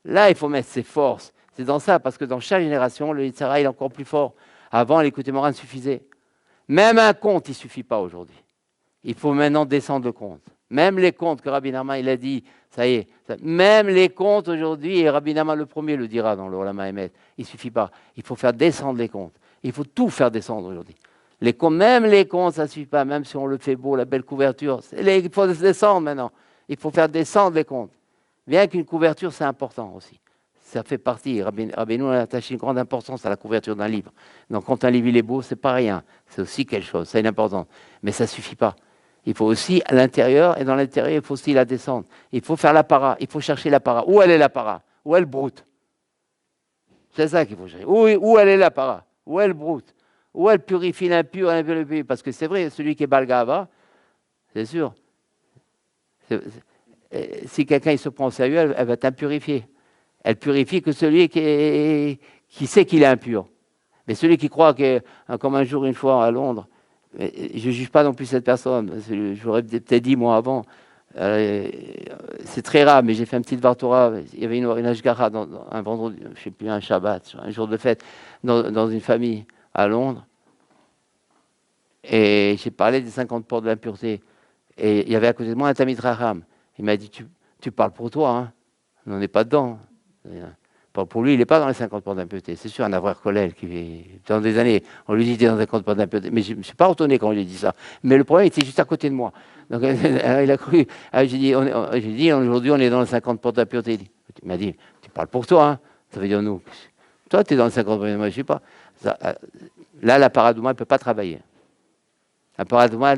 Là, il faut mettre ses forces. C'est dans ça, parce que dans chaque génération, le Yitzhara, il est encore plus fort. Avant, l'écouter Moran suffisait. Même un conte, il ne suffit pas aujourd'hui. Il faut maintenant descendre le conte. Même les contes que Rabbi Nachman, il a dit, ça y est, même les contes aujourd'hui, et Rabbi Nachman le premier le dira dans le Olama Emet, il ne suffit pas. Il faut faire descendre les contes. Il faut tout faire descendre aujourd'hui. Même les contes, ça ne suffit pas, même si on le fait beau, la belle couverture. Il faut descendre maintenant. Il faut faire descendre les contes. Bien qu'une couverture, c'est important aussi. Ça fait partie. Rabbeinu a attaché une grande importance à la couverture d'un livre. Donc quand un livre il est beau, c'est pas rien. C'est aussi quelque chose, c'est une importance. Mais ça ne suffit pas. Il faut aussi à l'intérieur, et dans l'intérieur, il faut aussi la descendre. Il faut faire la para, il faut chercher la para. Où elle est la para? Où est le broute? C'est ça qu'il faut chercher. Où elle est la para? Où est le broute? Où elle purifie l'impur et l'impur le pur? Parce que c'est vrai, celui qui est Balgava, c'est sûr. Si quelqu'un il se prend au sérieux, elle va t'impurifier. Elle purifie que celui qui sait qu'il est impur. Mais celui qui croit que, comme un jour, une fois à Londres, je ne juge pas non plus cette personne. J'aurais peut-être dit moi avant. C'est très rare, mais j'ai fait un petit Vartora. Il y avait une Ashgara un vendredi, je ne sais plus, un Shabbat, un jour de fête, dans une famille à Londres. Et j'ai parlé des 50 portes de l'impureté. Et il y avait à côté de moi un Tamid Raham. Il m'a dit, tu parles pour toi, hein. On n'en est pas dedans. Pour lui, il n'est pas dans les 50 portes d'impureté. C'est sûr, un avoir Kollel qui dans des années, on lui dit qu'il est dans les 50 portes d'impureté. Mais je ne me suis pas retourné quand on lui a dit ça. Mais le problème était juste à côté de moi. Donc il a cru. J'ai dit, aujourd'hui, on est dans les 50 portes d'impureté. Il m'a dit, tu parles pour toi, hein. Ça veut dire nous. Toi, tu es dans les 50 portes d'impureté, moi, je ne suis pas. Ça, là, la paradouma, elle ne peut pas travailler. La paradouma,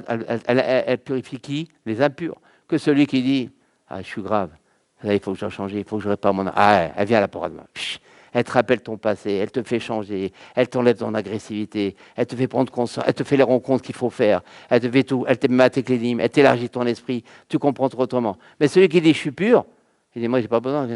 elle purifie qui? Les impurs. Que celui qui dit, ah, je suis grave. Là, il faut que je change, il faut que je répare mon âme. Ah, elle vient à la paradouma. Elle te rappelle ton passé, elle te fait changer, elle t'enlève ton agressivité, elle te fait prendre conscience, elle te fait les rencontres qu'il faut faire, elle te fait tout, elle te met à tes clénimes, elle t'élargit ton esprit, tu comprends autrement. Mais celui qui dit je suis pur, il dit moi j'ai pas besoin.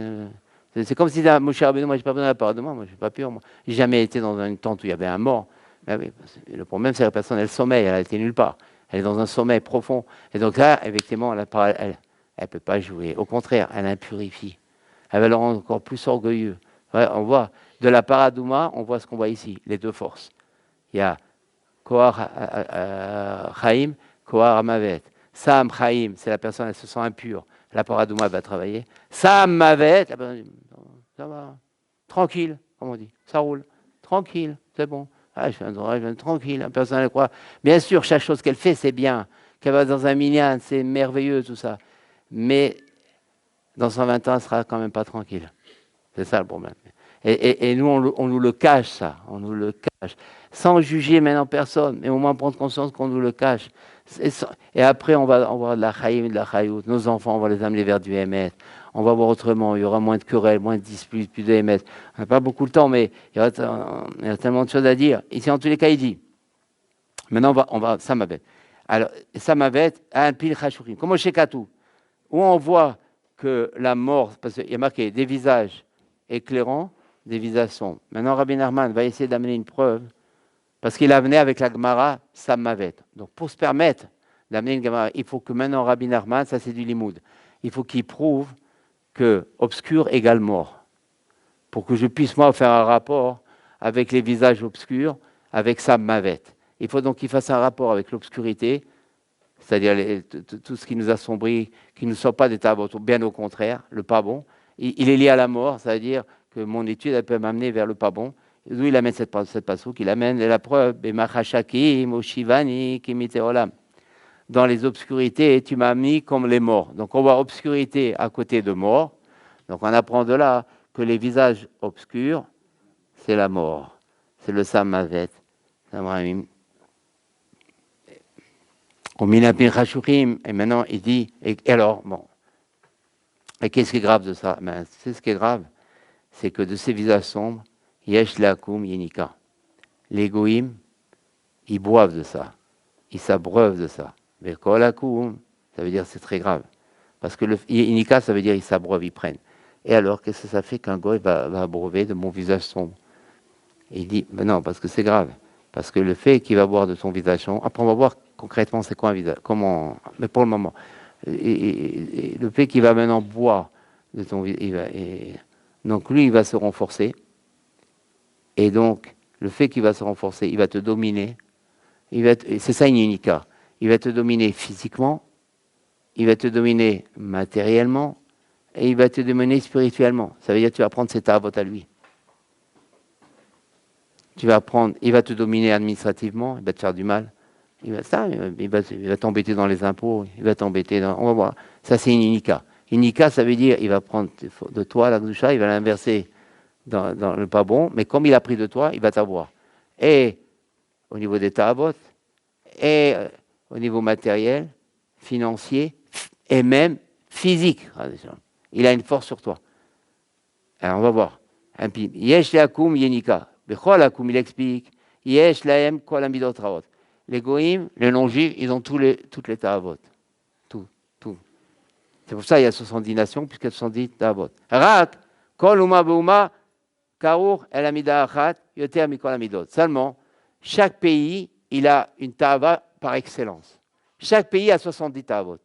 C'est comme si mon cher Rabbeinu, moi j'ai pas besoin de la paradouma, moi je suis pas pur. Moi. J'ai jamais été dans une tente où il y avait un mort. Ben oui, le problème c'est que la personne elle sommeille, elle a été nulle part. Elle est dans un sommeil profond. Et donc là, effectivement, elle ne peut pas jouer. Au contraire, elle impurifie. Elle va le rendre encore plus orgueilleux. Ouais, on voit, de la paradouma, on voit ce qu'on voit ici, les deux forces. Il y a Kohar Chaim, Kohar Amavet. Sam Chaim, c'est la personne, elle se sent impure. La paradouma va travailler. Sam Mavet, la personne dit, ça va, tranquille, comme on dit, ça roule, tranquille, c'est bon. Ah, je viens tranquille, la personne elle croit. Bien sûr, chaque chose qu'elle fait, c'est bien. Qu'elle va dans un minyan, c'est merveilleux, tout ça. Mais dans 120 ans, elle ne sera quand même pas tranquille. C'est ça le problème. Et nous, on nous le cache, ça. On nous le cache. Sans juger maintenant personne, mais au moins prendre conscience qu'on nous le cache. Et après, on va voir de la chaïm, de la chayout. Nos enfants, on va les amener vers du Hémet. On va voir autrement. Il y aura moins de querelles, moins de disputes, plus de Hémet. On n'a pas beaucoup de temps, mais il y a tellement de choses à dire. Ici, en tous les cas, il dit. Maintenant, on va Samavet. Alors, Samavet, un pile chachourim. Comme au Shekatou, où on voit que la mort, parce qu'il y a marqué des visages éclairants, des visages sombres. Maintenant, Rabbi Nachman va essayer d'amener une preuve, parce qu'il a venu avec la Gemara Samavet. Donc, pour se permettre d'amener une Gemara, il faut que maintenant Rabbi Nachman, ça c'est du limoud, il faut qu'il prouve que obscur égale mort. Pour que je puisse, moi, faire un rapport avec les visages obscurs, avec Samavet. Il faut donc qu'il fasse un rapport avec l'obscurité, c'est-à-dire tout ce qui nous assombrit, qui ne soit pas des tabots, bien au contraire, le pas bon. Il est lié à la mort, c'est-à-dire que mon étude elle peut m'amener vers le pas bon. D'où il amène cette passage, qu'il amène la preuve, dans les obscurités, tu m'as mis comme les morts. Donc on voit obscurité à côté de mort. Donc on apprend de là que les visages obscurs, c'est la mort. C'est le Samavet. Et maintenant il dit, et alors, bon, et qu'est-ce qui est grave de ça? Ben, c'est ce qui est grave, c'est que de ces visages sombres, yesh lakum yenika. Les goïms, ils boivent de ça, ils s'abreuvent de ça. Mais kolakum, ça veut dire c'est très grave. Parce que le yenika, ça veut dire ils s'abreuvent, ils prennent. Et alors, qu'est-ce que ça fait qu'un goï va abreuver de mon visage sombre? Et il dit, ben non, parce que c'est grave. Parce que le fait qu'il va boire de ton visage sombre, après on va voir concrètement c'est quoi un visage, comment, mais pour le moment. Et le fait qu'il va maintenant boire de ton visage, donc lui il va se renforcer. Et donc le fait qu'il va se renforcer, il va te dominer. C'est ça une unica. Il va te dominer physiquement, il va te dominer matériellement, et il va te dominer spirituellement. Ça veut dire que tu vas prendre cet avot à lui. Tu vas prendre, il va te dominer administrativement, il va te faire du mal. Il va t'embêter dans les impôts, il va t'embêter dans... On va voir. Ça, c'est une unica. Unica, ça veut dire, il va prendre de toi la gdoucha, il va l'inverser dans le pas bon, mais comme il a pris de toi, il va t'avoir. Et au niveau des ta'avot, et au niveau matériel, financier et même physique. Il a une force sur toi. Alors on va voir. Yesh le'akum yenika. Bechol akum, il explique. Yesh lahem kol amidot raot. Les goïms, les non-juifs, ils ont toutes les ta'avot. Tout. C'est pour ça qu'il y a 70 nations, puisqu'il y a 70 ta'avot. Rak, kol uma beuma, karour el amida achat, yoter mikol amidot. Seulement, chaque pays, il a une ta'ava par excellence. Chaque pays a 70 ta'avot.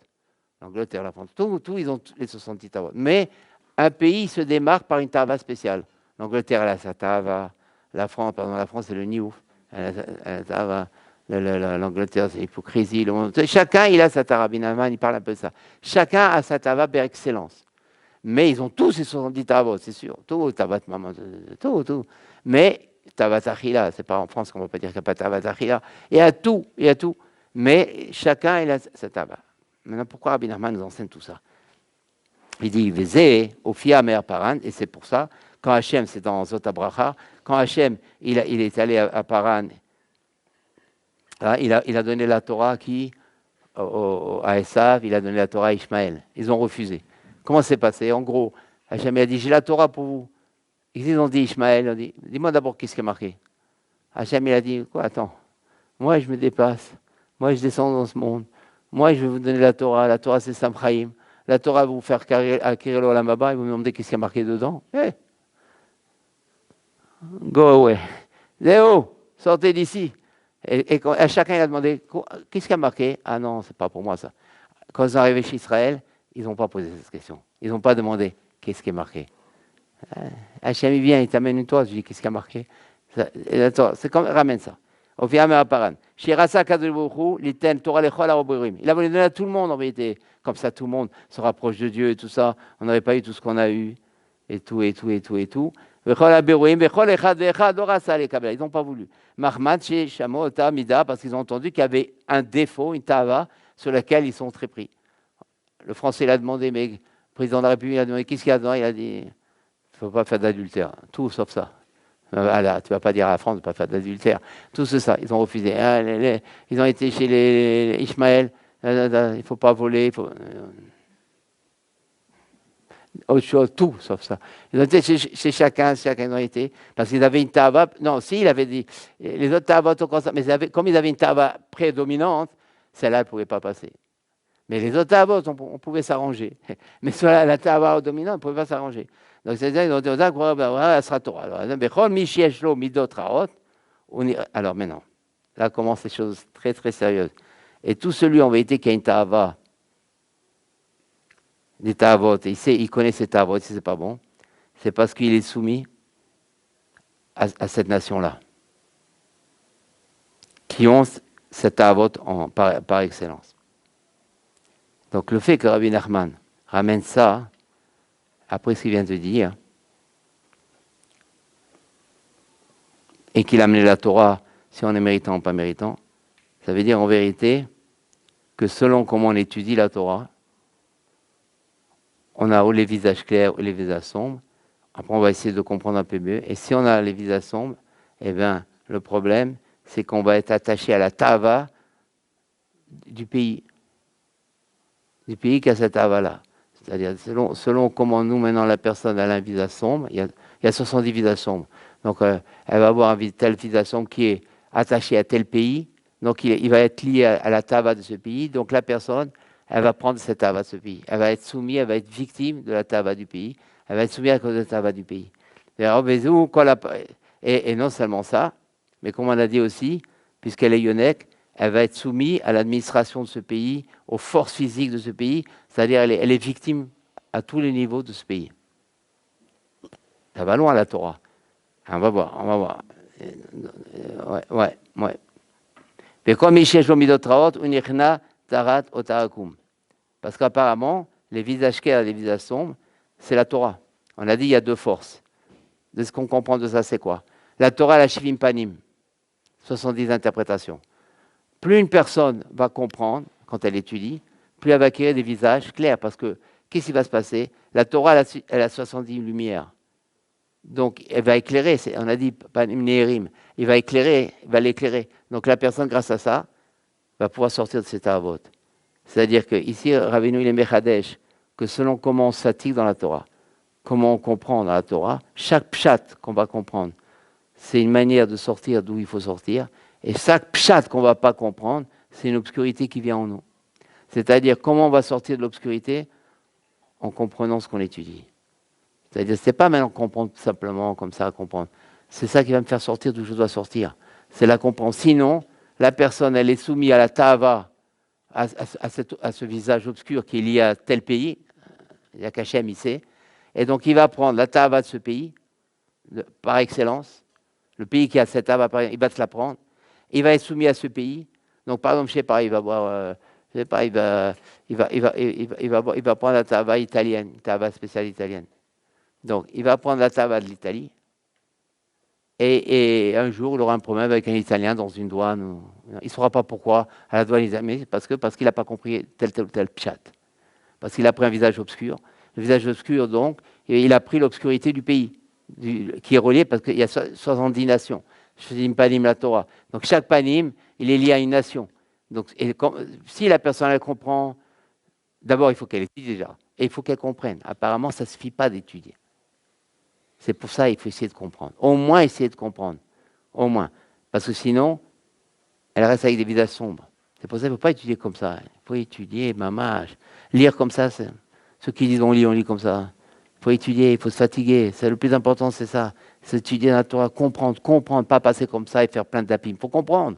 L'Angleterre, la France, tout, ils ont les 70 ta'avot. Mais un pays se démarque par une ta'ava spéciale. L'Angleterre, elle a sa ta'ava. La France, c'est le niouf. Elle a sa ta'ava. L'Angleterre, c'est l'hypocrisie. Chacun, il a sa ta'ava. Binaman, il parle un peu de ça. Chacun a sa ta'ava par excellence. Mais ils ont tous ces 70 ta'avot, c'est sûr. Tout, ta'avat maman, tout. Mais ta'avat achila, c'est pas en France qu'on ne va pas dire qu'il n'y a pas ta'avat achila. Il y a tout. Mais chacun, il a sa ta'ava. Maintenant, pourquoi Rabbi Nachman nous enseigne tout ça? Il dit, Vézé, au Fia Mer Paran, et c'est pour ça, quand Hachem, c'est dans Zot HaBracha, quand Hachem, il est allé à Paran, là, il a donné la Torah à Esav, il a donné la Torah à Ishmaël. Ils ont refusé. Comment c'est passé? En gros, Hachem a dit, j'ai la Torah pour vous. Ils ont dit, Ishmaël, on dit, dis-moi d'abord qu'est-ce qui est marqué. Hachem, il a dit, quoi, attends, moi je me déplace, moi je descends dans ce monde, moi je vais vous donner la Torah c'est Samchaïm. La Torah va vous faire acquérir l'Olam Haba et vous me demandez qu'est-ce qui est marqué dedans. Go away. Léo, sortez d'ici. Et à chacun, il a demandé qu'est-ce qui a marqué. Ah non, c'est pas pour moi ça. Quand ils sont arrivés chez Israël, ils n'ont pas posé cette question. Ils n'ont pas demandé qu'est-ce qui est marqué. Hachem, il vient, il t'amène une toile, je dis qu'est-ce qui a marqué. C'est comme, ramène ça. Au Fiam et à Paran. Il a voulu donner à tout le monde en vérité. Comme ça, tout le monde se rapproche de Dieu et tout ça. On n'aurait pas eu tout ce qu'on a eu. Et tout. Ils n'ont pas voulu. Mahmad chez Shamota Mida, parce qu'ils ont entendu qu'il y avait un défaut, une tava, sur laquelle ils sont très pris. Le Français l'a demandé, mais le président de la République a demandé qu'est-ce qu'il y a dedans. Il a dit il ne faut pas faire d'adultère. Tout sauf ça. Voilà, tu ne vas pas dire à la France de ne pas faire d'adultère. Tout ça, ils ont refusé. Ils ont été chez les Ishmaël. Il ne faut pas voler. Autre chose, tout sauf ça. Ils ont été chez chacun ils ont été. Parce qu'ils avaient une tava. Non, si, il avait dit. Les autres tavas, mais comme ils avaient une tava prédominante, celle-là, elle ne pouvait pas passer. Mais les autres tavas, on pouvait s'arranger. Mais sur la tava dominante, on ne pouvait pas s'arranger. Donc, c'est-à-dire, ils ont dit, elle sera Torah. Alors, maintenant, là commencent les choses très, très sérieuses. Et tout celui en vérité qui a une tava, des ta'avot, il connaît ses ta'avot, si c'est pas bon, c'est parce qu'il est soumis à cette nation-là, qui ont cette ta'avot par excellence. Donc, le fait que Rabbi Nachman ramène ça, après ce qu'il vient de dire, et qu'il a amené la Torah, si on est méritant ou pas méritant, ça veut dire en vérité que selon comment on étudie la Torah, on a ou les visages clairs ou les visages sombres. Après, on va essayer de comprendre un peu mieux. Et si on a les visages sombres, eh bien, le problème, c'est qu'on va être attaché à la tava du pays qui a cette tava-là. C'est-à-dire, selon comment nous, maintenant, la personne a un visage sombre, il y a 70 visages sombres. Donc, elle va avoir un tel visage sombre qui est attaché à tel pays. Donc, il va être lié à la tava de ce pays. Donc, la personne, elle va prendre cette tava de ce pays. Elle va être soumise, elle va être victime de la tava du pays. Elle va être soumise à cause de la tava du pays. Et non seulement ça, mais comme on a dit aussi, puisqu'elle est yonek, elle va être soumise à l'administration de ce pays, aux forces physiques de ce pays, c'est-à-dire elle est victime à tous les niveaux de ce pays. Ça va loin la Torah. On va voir. Ouais. Parce qu'apparemment, les visages clairs et les visages sombres, c'est la Torah. On a dit il y a deux forces. De ce qu'on comprend de ça, c'est quoi? La Torah, la Shivim Panim, 70 interprétations. Plus une personne va comprendre, quand elle étudie, plus elle va acquérir des visages clairs. Parce que, qu'est-ce qui va se passer? La Torah, elle a 70 lumières. Donc, elle va éclairer. On a dit, Panim Neherim. Il va l'éclairer. Donc, la personne, grâce à ça, va pouvoir sortir de ses ta'avot. C'est-à-dire que ici, Rabbeinu il est Mechadesh, que selon comment on s'attique dans la Torah, comment on comprend dans la Torah, chaque pshat qu'on va comprendre, c'est une manière de sortir d'où il faut sortir, et chaque pshat qu'on ne va pas comprendre, c'est une obscurité qui vient en nous. C'est-à-dire comment on va sortir de l'obscurité en comprenant ce qu'on étudie. C'est-à-dire, ce n'est pas maintenant comprendre simplement comme ça, comprendre. C'est ça qui va me faire sortir d'où je dois sortir. C'est la comprendre. Sinon, la personne, elle est soumise à la ta'ava, à ce visage obscur qui est lié à tel pays, il y a qu'Hachem, il sait, et donc il va prendre la ta'ava de ce pays, par excellence, le pays qui a cette ta'ava, il va se la prendre, il va être soumis à ce pays. Donc par exemple, je ne sais pas, il va boire, je sais pas, il va prendre la ta'ava italienne, une ta'ava spéciale italienne. Donc il va prendre la ta'ava de l'Italie, et un jour, il aura un problème avec un Italien dans une douane. Il ne saura pas pourquoi à la douane, mais parce qu'il n'a pas compris tel ou tel pchat. Parce qu'il a pris un visage obscur. Le visage obscur, donc, il a pris l'obscurité du pays, qui est relié parce qu'il y a 70 nations. Je dis panim la Torah. Donc chaque panim, il est lié à une nation. Donc, si la personne elle comprend, d'abord il faut qu'elle étudie déjà. Et il faut qu'elle comprenne. Apparemment, ça ne suffit pas d'étudier. C'est pour ça qu'il faut essayer de comprendre. Au moins essayer de comprendre. Au moins. Parce que sinon, elle reste avec des visages sombres. C'est pour ça qu'il ne faut pas étudier comme ça. Il faut étudier, mamage. Lire comme ça, ceux qui disent on lit comme ça. Il faut étudier, il faut se fatiguer. C'est le plus important, c'est ça. C'est étudier la Torah, comprendre, pas passer comme ça et faire plein de tapis. Il faut comprendre.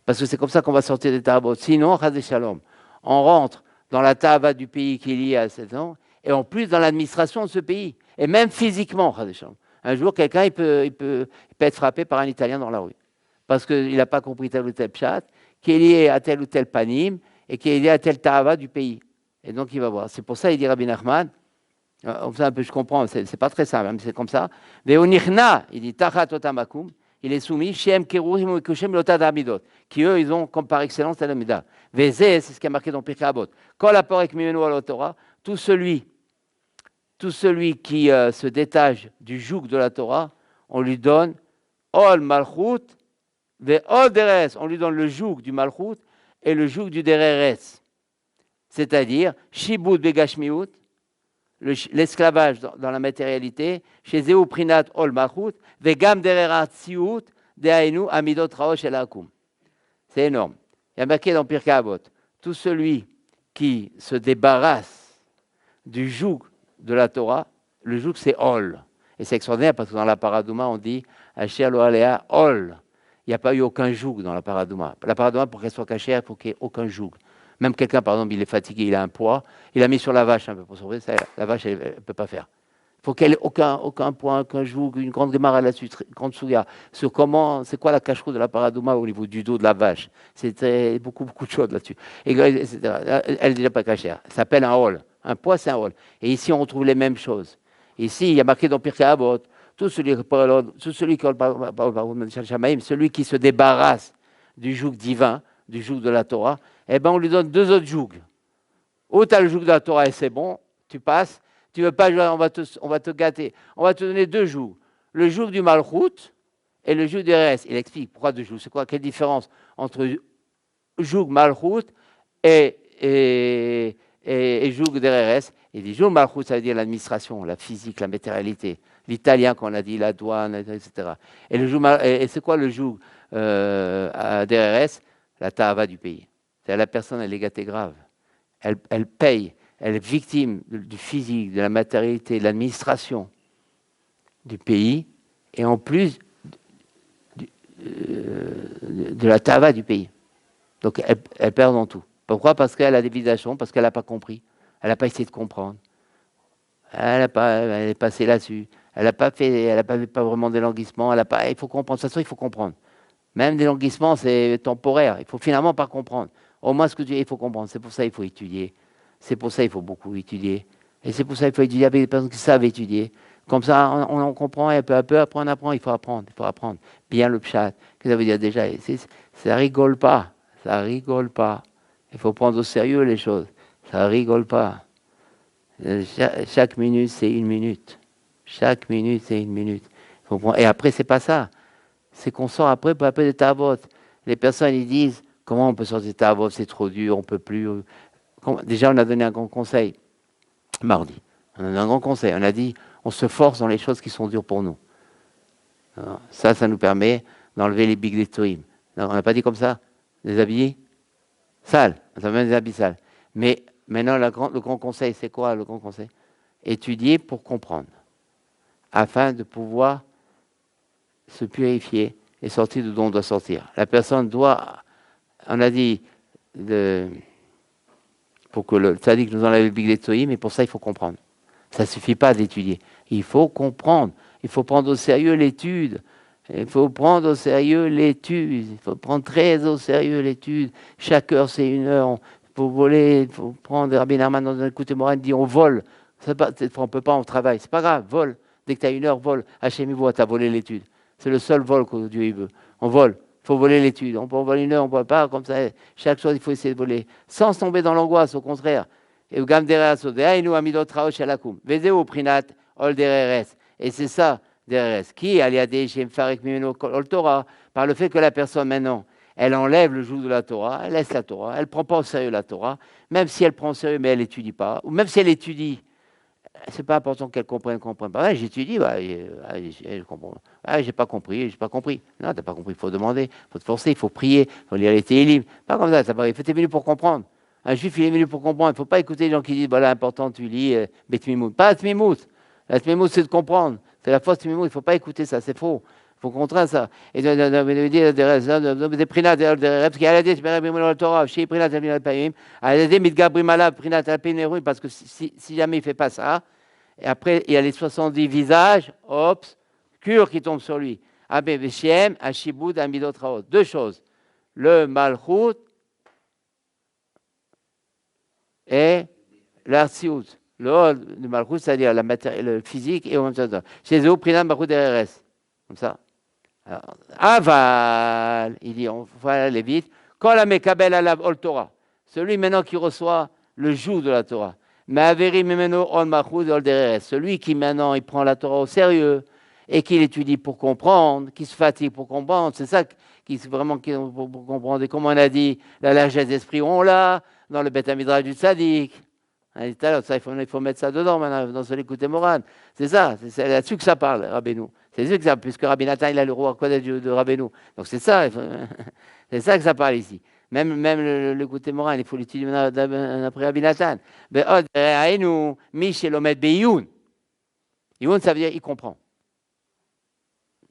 Parce que c'est comme ça qu'on va sortir des ta'avot. Sinon, Chas Shalom, on rentre dans la ta'ava du pays qui est lié à 7 ans, et en plus dans l'administration de ce pays. Et même physiquement, un jour, quelqu'un il peut être frappé par un Italien dans la rue. Parce qu'il n'a pas compris tel ou tel pshat, qui est lié à tel ou tel panim, et qui est lié à tel ta'ava du pays. Et donc, il va voir. C'est pour ça, il dit Rabbi Nachman, un peu, je comprends, c'est pas très simple, mais c'est comme ça. Ve'onichna, il dit Tachat otamakum, il est soumis, Shem Keruhim ou Kushem Lotad Amidot, qui eux, ils ont comme par excellence la Mida. Vezé, c'est ce qui est marqué dans Pirkei Avot. Kol Aporek Mimenu al Torah, tout celui qui se détache du joug de la Torah, on lui donne Ol Malchut, Ve Ol Deres, on lui donne le joug du Malchut et le joug du Deres. C'est-à-dire, Shibud Begashmiut, l'esclavage dans la matérialité, chez Zeu Prinat Ol Malchut, Ve Gam Dererat Tsiut, Dehainu Amidot Raosh El Akum. C'est énorme. Il y a marqué dans Pirkei Avot, tout celui qui se débarrasse du joug de la Torah, le joug c'est Ol. Et c'est extraordinaire parce que dans la Paradouma, on dit Asher lo alea Ol. Il n'y a pas eu aucun joug dans la Paradouma. La Paradouma, pour qu'elle soit cachée, il faut qu'il n'y ait aucun joug. Même quelqu'un, par exemple, il est fatigué, il a un poids, il a mis sur la vache un peu pour sauver ça, la vache, elle ne peut pas faire. Il faut qu'elle ait aucun poids, aucun joug, une grande gemara là-dessus, une grande souga, sur comment, c'est quoi la cacheroute de la Paradouma au niveau du dos de la vache. C'est beaucoup de choses là-dessus. Etc. Elle n'est déjà pas cachée. Ça s'appelle un Ol. Un poids, c'est un Ol. Et ici, on retrouve les mêmes choses. Ici, il y a marqué dans Pirkei Avot, celui qui se débarrasse du joug divin, du joug de la Torah, eh ben on lui donne 2 autres jougs. Ou tu as le joug de la Torah et c'est bon, tu passes. Tu veux pas, on va te gâter. On va te donner 2 jougs. Le joug du Malchut et le joug du RS. Il explique pourquoi 2 jougs. C'est quoi, quelle différence entre joug Malchut et joug d'RS. Il dit joug Malchut, ça veut dire l'administration, la physique, la matérialité. L'italien, qu'on a dit, la douane, etc. Et c'est quoi le joug d'RS? La ta'ava du pays. C'est la personne, elle est gâtée grave. Elle paye. Elle est victime du physique, de la matérialité, de l'administration du pays, et en plus de la ta'ava du pays. Donc elle perd dans tout. Pourquoi? Parce qu'elle a des visations, parce qu'elle n'a pas compris. Elle n'a pas essayé de comprendre. Elle est passée là-dessus. Elle n'a pas fait vraiment d'élanguissement. Il faut comprendre. De toute façon, il faut comprendre. Même l'élanguissement, c'est temporaire. Il faut finalement pas comprendre. Au moins, il faut comprendre. C'est pour ça qu'il faut étudier. C'est pour ça qu'il faut beaucoup étudier. Et c'est pour ça qu'il faut étudier avec des personnes qui savent étudier. Comme ça, on comprend et peu à peu, après on apprend. Il faut apprendre bien le pshat. Qu'est-ce que ça veut dire déjà? Ça rigole pas. Ça rigole pas. Il faut prendre au sérieux les choses. Ça rigole pas. Chaque minute, c'est 1 minute. Chaque minute, c'est 1 minute. Et après, c'est pas ça. C'est qu'on sort après peu des ta'avot. Les personnes, ils disent, comment on peut sortir des ta'avot? C'est trop dur, on peut plus. Déjà, on a donné un grand conseil mardi. On a donné un grand conseil. On a dit, on se force dans les choses qui sont dures pour nous. Alors, ça nous permet d'enlever les big letoim. On n'a pas dit comme ça, des habits sales. Ça met des habits sales. Mais maintenant, le grand conseil, c'est quoi le grand conseil? Étudier pour comprendre, afin de pouvoir se purifier et sortir d'où on doit sortir. La personne doit, on a dit, pour que le tzaddik nous enlève le big letoim, mais pour ça, il faut comprendre. Ça ne suffit pas d'étudier. Il faut comprendre. Il faut prendre au sérieux l'étude. Il faut prendre au sérieux l'étude. Il faut prendre très au sérieux l'étude. Chaque heure, c'est une heure. Il faut voler. Il faut prendre. Rabbi Nachman, dans un écoute Moran, dit on vole. On ne peut pas, on travaille. C'est pas grave, vole. Dès que tu as une heure, vole. Hachem, il voit, tu as volé l'étude. C'est le seul vol que Dieu il veut. On vole. Il faut voler l'étude. On peut voler une heure, on ne peut pas. Comme ça, chaque chose, il faut essayer de voler. Sans tomber dans l'angoisse, au contraire. Et c'est ça, DRS. Qui par le fait que la personne maintenant, elle enlève le joug de la Torah, elle laisse la Torah, elle ne prend pas au sérieux la Torah, même si elle prend au sérieux, mais elle n'étudie pas, ou même si elle étudie, c'est pas important qu'elle comprenne pas. Ouais, j'étudie, je comprends. Ah, j'ai pas compris. Non, t'as pas compris, il faut demander, il faut te forcer, il faut prier, il faut lire les télim. Pas comme ça, t'es venu pour comprendre. Un juif, il est venu pour comprendre. Il ne faut pas écouter les gens qui disent, voilà, important, tu lis, Betmimout. Pas Tmimout. La Tmimout, c'est de comprendre. C'est la fausse Tmimout. Il ne faut pas écouter ça, c'est faux. Il faut contraindre ça. Et des prinat, parce qu'il y a la dette, Torah, chez prinat, parce que si jamais il ne fait pas ça, et après, il y a les 70 visages, obscurs qui tombent sur lui. Abé Veshem, Ashibud, Amidot Raot. Deux choses. Le Malchut, et l'artiout, le malchut, c'est-à-dire la matière, le physique et au même temps. Chez eux, prinam malchut RS. Comme ça. Alors, aval, il dit, on va aller vite. Quand la mekabel à la Torah, celui maintenant qui reçoit le joug de la Torah. Mais averi memeno on malchut ol RS. Celui qui maintenant il prend la Torah au sérieux et qui l'étudie pour comprendre, qui se fatigue pour comprendre, c'est ça qui vraiment pour comprendre. Et comme on a dit, la largesse d'esprit, on l'a dans le Beth Midrash du Tzaddik. Ça, il faut mettre ça dedans maintenant, dans ce l'écoute Moran. C'est ça, c'est là-dessus que ça parle, Rabbeinu. C'est sûr que ça, puisque Rabbi Nathan, il a le roi Kodesh de Rabbeinu. Donc c'est ça, c'est ça que ça parle ici. Même le côté moral, il faut l'utiliser après Rabbi Nathan. Youn, ça veut dire il comprend.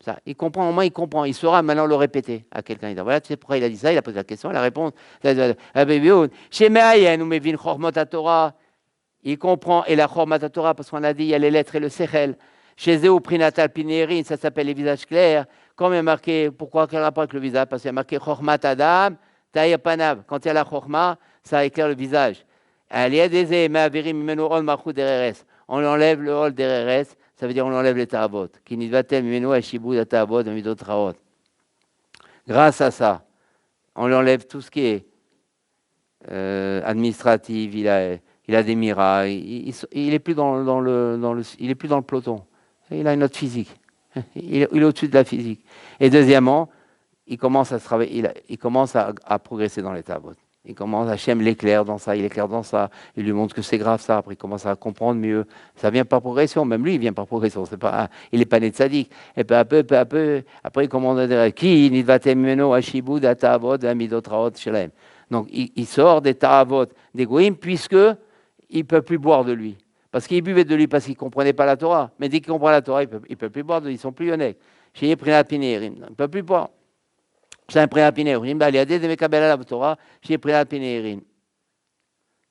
Ça, il comprend, au moins il comprend. Il saura maintenant le répéter à quelqu'un. Il dit, voilà, tu sais pourquoi il a dit ça, il a posé la question, la réponse. Il comprend, et la Chormat Torah, parce qu'on a dit, il y a les lettres et le Sechel. Chez eux, Prinatal Pinérin, ça s'appelle les visages clairs. Comme il y a marqué, pourquoi quel rapport avec le visage? Parce qu'il y a marqué Chormat Adam, Taïa Panav. Quand il y a la Chorma, ça éclaire le visage. On enlève le hol d'RRS, ça veut dire on enlève les ta'avot. Grâce à ça, on enlève tout ce qui est administratif, il a des miracles, il est plus il est plus dans le peloton. Il a une autre physique. Il est au-dessus de la physique. Et deuxièmement, il commence à se travailler, il commence à progresser dans les ta'avot. Il commence, Hachem l'éclaire dans ça, il éclaire dans ça, il lui montre que c'est grave ça, après il commence à comprendre mieux. Ça vient par progression, même lui il vient par progression, c'est pas, il n'est pas né de sadique. Et peu à peu, après il commence à dire, qui nidvatemeno ashibud atavot amidotraot shelem. Donc il sort des ta'avot, des goïms, puisque il ne peut plus boire de lui. Parce qu'il buvait de lui parce qu'il ne comprenait pas la Torah. Mais dès qu'il comprend la Torah, il ne peut plus boire de lui, ils ne sont plus honnêtes. Chez Prinat Pinérim, il ne peut plus boire. C'est un Prinat Pinérim, il y a des Mekabel à la Torah, chez Prinat Pinérim.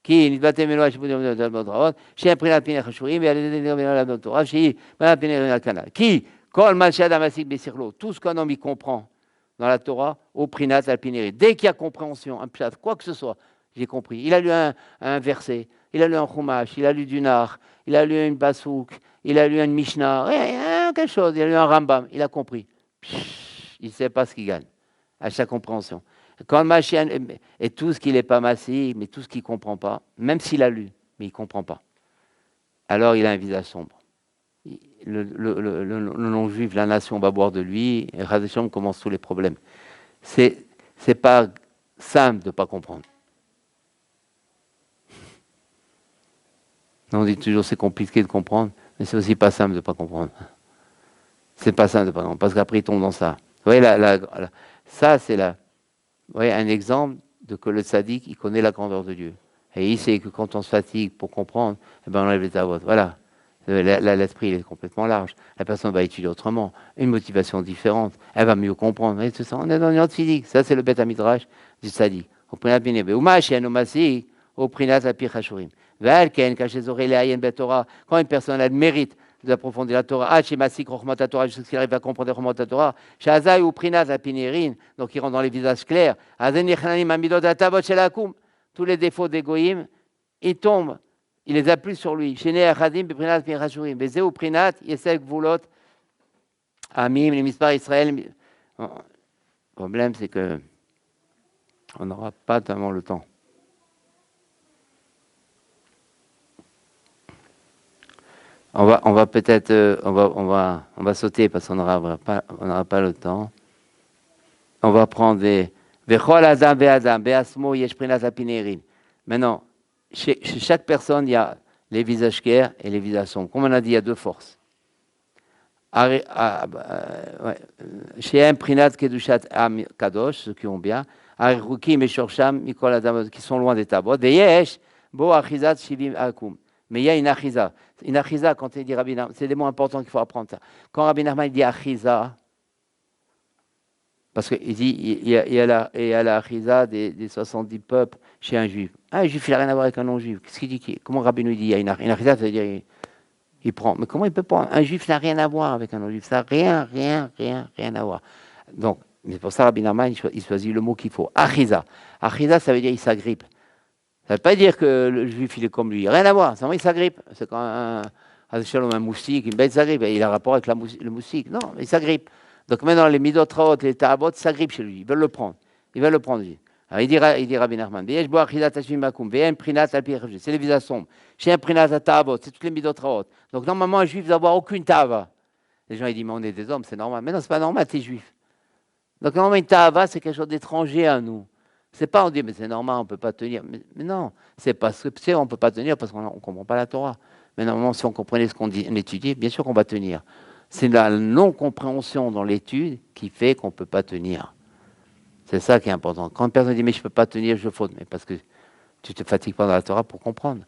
Qui n'est pas téméno à chez un Prinat Pinérim, il y a des Mekabel à la Torah, chez Prinat Pinérim al Canal. Qui, quand le Malchad Amasik Bessirlo, tout ce qu'un homme y comprend dans la Torah, au Prinat al Pinérim. Dès qu'il y a compréhension, un pshat, quoi que ce soit, j'ai compris. Il a lu un verset, il a lu un Chumash, il a lu du Nar, il a lu une Basouk, il a lu une Mishnah, quelque chose, il a lu un Rambam, il a compris. Il ne sait pas ce qu'il gagne à chaque compréhension. Quand le Mashiach, et tout ce qu'il n'est pas massif, mais tout ce qu'il ne comprend pas, même s'il a lu, mais il ne comprend pas, alors il a un visage sombre. Le non-juif, la nation va boire de lui, et Radesham commence tous les problèmes. C'est pas simple de ne pas comprendre. On dit toujours c'est compliqué de comprendre, mais c'est aussi pas simple de ne pas comprendre. C'est pas simple de ne pas comprendre, parce qu'après ils tombent dans ça. Vous voyez, ça c'est vous voyez, un exemple de que le tzaddik, il connaît la grandeur de Dieu. Et il sait que quand on se fatigue pour comprendre, eh ben on enlève les tavotes. Voilà. L'esprit il est complètement large. La personne va étudier autrement, une motivation différente. Elle va mieux comprendre. Et tout ça, on est dans une autre physique. Ça, c'est le bêta midrash du tzaddik. Au prinat binebe. Uma shen omasi, au prinat apir hashurim. Ve'alken kache zorei le'ayen betorah. Quand une personne a le mérite d'approfondir la Torah, ah, chez Masik, Rochmat Torah, jusqu'à ce qu'il arrive à comprendre Rochmat Torah, Shazai ou Prinat la Pinérin, donc il rentre dans les visages clairs, Azenichnanim Amidot Atabot Shelakum, tous les défauts d'égoïm, ils tombent, il les a plus sur lui. Chéné Achadim, Prinat Pirashurim, Bezé ou Prinat, Yesek Voulot, Amim, les Mispar Israël. Le problème, c'est que on n'aura pas tellement le temps. On va peut-être, on va sauter parce qu'on n'aura pas le temps. On va prendre des Vechol Adam Be'adam Be'asmo Yesh Prinat Apinerin. Maintenant, chez chaque personne, il y a les visages clairs et les visages sombres. Comme on a dit, il y a deux forces. Chez un Prinat Kedushat Am Kadosh, ceux qui ont bien, Arirukim et Shorsham Mikol Adam qui sont loin des tabots. Veyesh Bo Achizat Shivim Akum. Mais il y a une achiza. Une achiza, quand il dit Rabbi Nachman, c'est des mots importants qu'il faut apprendre. Quand Rabbi Nachman dit achiza, parce qu'il dit il y a la achiza des 70 peuples chez un juif. Un juif, il n'a rien à voir avec un non-juif. Qu'est-ce qu'il dit? Comment Rabbi nous dit il y a une achiza, ça veut dire il prend. Mais comment il peut prendre? Un juif n'a rien à voir avec un non-juif. Ça n'a rien à voir. Donc, c'est pour ça Rabbi Nachman, il choisit le mot qu'il faut. Achiza. Achiza, ça veut dire il s'agrippe. Ça ne veut pas dire que le juif, il est comme lui. Rien à voir. Seulement, il s'agrippe. C'est quand un moustique, une bête s'agrippe. Il a un rapport avec le moustique. Non, il s'agrippe. Donc maintenant, les midot traot, les ta'abot s'agrippent chez lui. Ils veulent le prendre. Alors, il dit Rabbi Nachman, c'est les visages sombres. Chez un prinat ta'abot, c'est toutes les midot traot. Donc normalement, un juif ne doit avoir aucune ta'ava. Les gens, ils disent, mais on est des hommes, c'est normal. Mais non, ce n'est pas normal, tu es juif. Donc normalement, une ta'ava, c'est quelque chose d'étranger à nous. C'est pas on dit mais c'est normal, on peut pas tenir. Mais non, c'est parce que on peut pas tenir parce qu'on ne comprend pas la Torah. Mais normalement, si on comprenait ce qu'on dit, on étudie, bien sûr qu'on va tenir. C'est la non-compréhension dans l'étude qui fait qu'on ne peut pas tenir. C'est ça qui est important. Quand une personne dit mais je ne peux pas tenir, je faute, mais parce que tu te fatigues pas dans la Torah pour comprendre.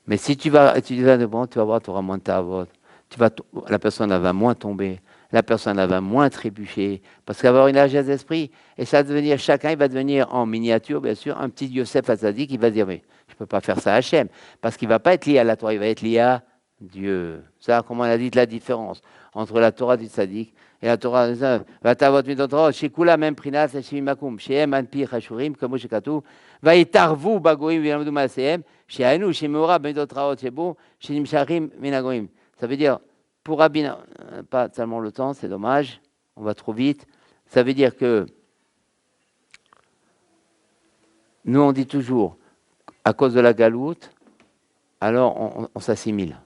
Mais si tu vas étudier devant, tu vas voir, tu auras moins de ta'avot. La personne elle va moins tomber. La personne elle va moins trébucher, parce qu'elle va avoir une largesse d'esprit, et ça va devenir, chacun il va devenir en miniature, bien sûr, un petit Yosef Hatzadik qui va dire, mais je ne peux pas faire ça à Hachem, parce qu'il ne va pas être lié à la Torah, il va être lié à Dieu. Ça, comme on a dit, la différence entre la Torah du Tzadik et la Torah des œuvres. Vatavot midot chez Kula même prinat makum, chez Em anpi chashurim, comme chez Katou, va itarvu bagoim v'yamdu maasehem, chez Anu, chez Meora midot raot, chez Bo, chez Nimsharim minagoim. Ça veut dire, pour Rabbi, pas tellement le temps, c'est dommage, on va trop vite. Ça veut dire que nous on dit toujours, à cause de la galoute, alors on s'assimile.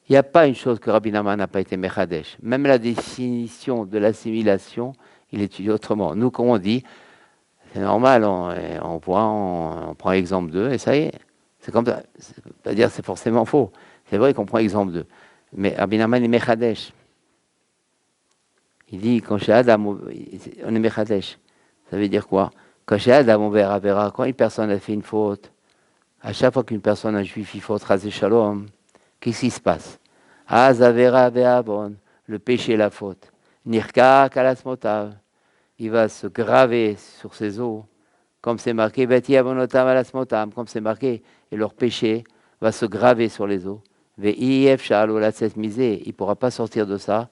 Il n'y a pas une chose que Rabbi Nachman n'a pas été Mechadesh. Même la définition de l'assimilation, il étudie autrement. Nous, comme on dit, c'est normal, on prend exemple 2 et ça y est. C'est comme ça. C'est-à-dire c'est forcément faux. C'est vrai qu'on prend exemple 2. Mais Rabbi Nachman est Mechadesh. Il dit, quand chez Adam, on est Mechadesh. Ça veut dire quoi? Quand chez Adam, on verra, quand une personne a fait une faute, à chaque fois qu'une personne, un juif, il faut tracer shalom, qu'est-ce qui se passe? Azavera ve'abon, le péché, la faute. Nirka kalasmotav, il va se graver sur ses os, comme c'est marqué, Beti abonotam alasmotam, comme c'est marqué, et leur péché va se graver sur les os. Ve'if shalo la set misé, il ne pourra pas sortir de ça,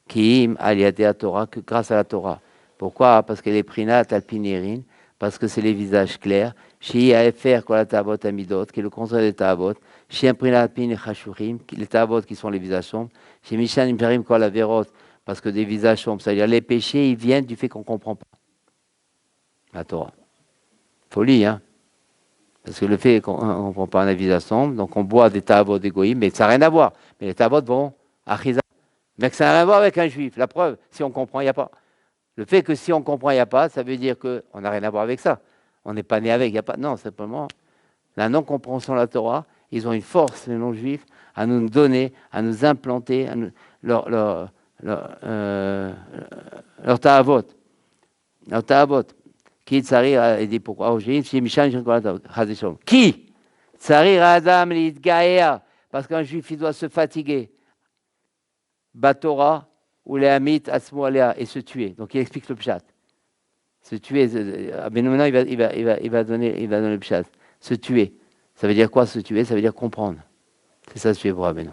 Kiim aliadea Torah, que grâce à la Torah. Pourquoi? Parce que les prinat alpinérin, parce que c'est les visages clairs. Chez AFR, quoi la tabot amidot, qui est le contraire des tabot. Chez un prinat alpin chashurim, les tabot qui sont les visages sombres. Chez Mishan imperim, quoi la verot, parce que des visages sombres, c'est-à-dire les péchés, ils viennent du fait qu'on ne comprend pas la Torah. Folie, hein? Parce que le fait qu'on ne comprend pas un visage sombre, donc on boit des tabot d'égoïme, mais ça n'a rien à voir. Mais les tabot vont à Chiza. Mais que ça n'a rien à voir avec un juif. La preuve, si on comprend, il n'y a pas. Le fait que si on comprend, il n'y a pas, ça veut dire qu'on n'a rien à voir avec ça. On n'est pas né avec, il n'y a pas. Non, simplement, la non-compréhension de la Torah ils ont une force, les non-juifs, à nous donner, à nous implanter leur ta'avot. Leur ta'avot. Qui tsarir a dit pourquoi aujourd'hui, c'est Michel qui tsarir Adam l'itgaer, parce qu'un juif il doit se fatiguer. Batora ou les amit asmo alea et se tuer. Donc il explique le pshat. Se tuer. Maintenant il va donner le pshat. Se tuer. Ça veut dire quoi se tuer? Ça veut dire comprendre. C'est ça se tuer pour Rabbeinu.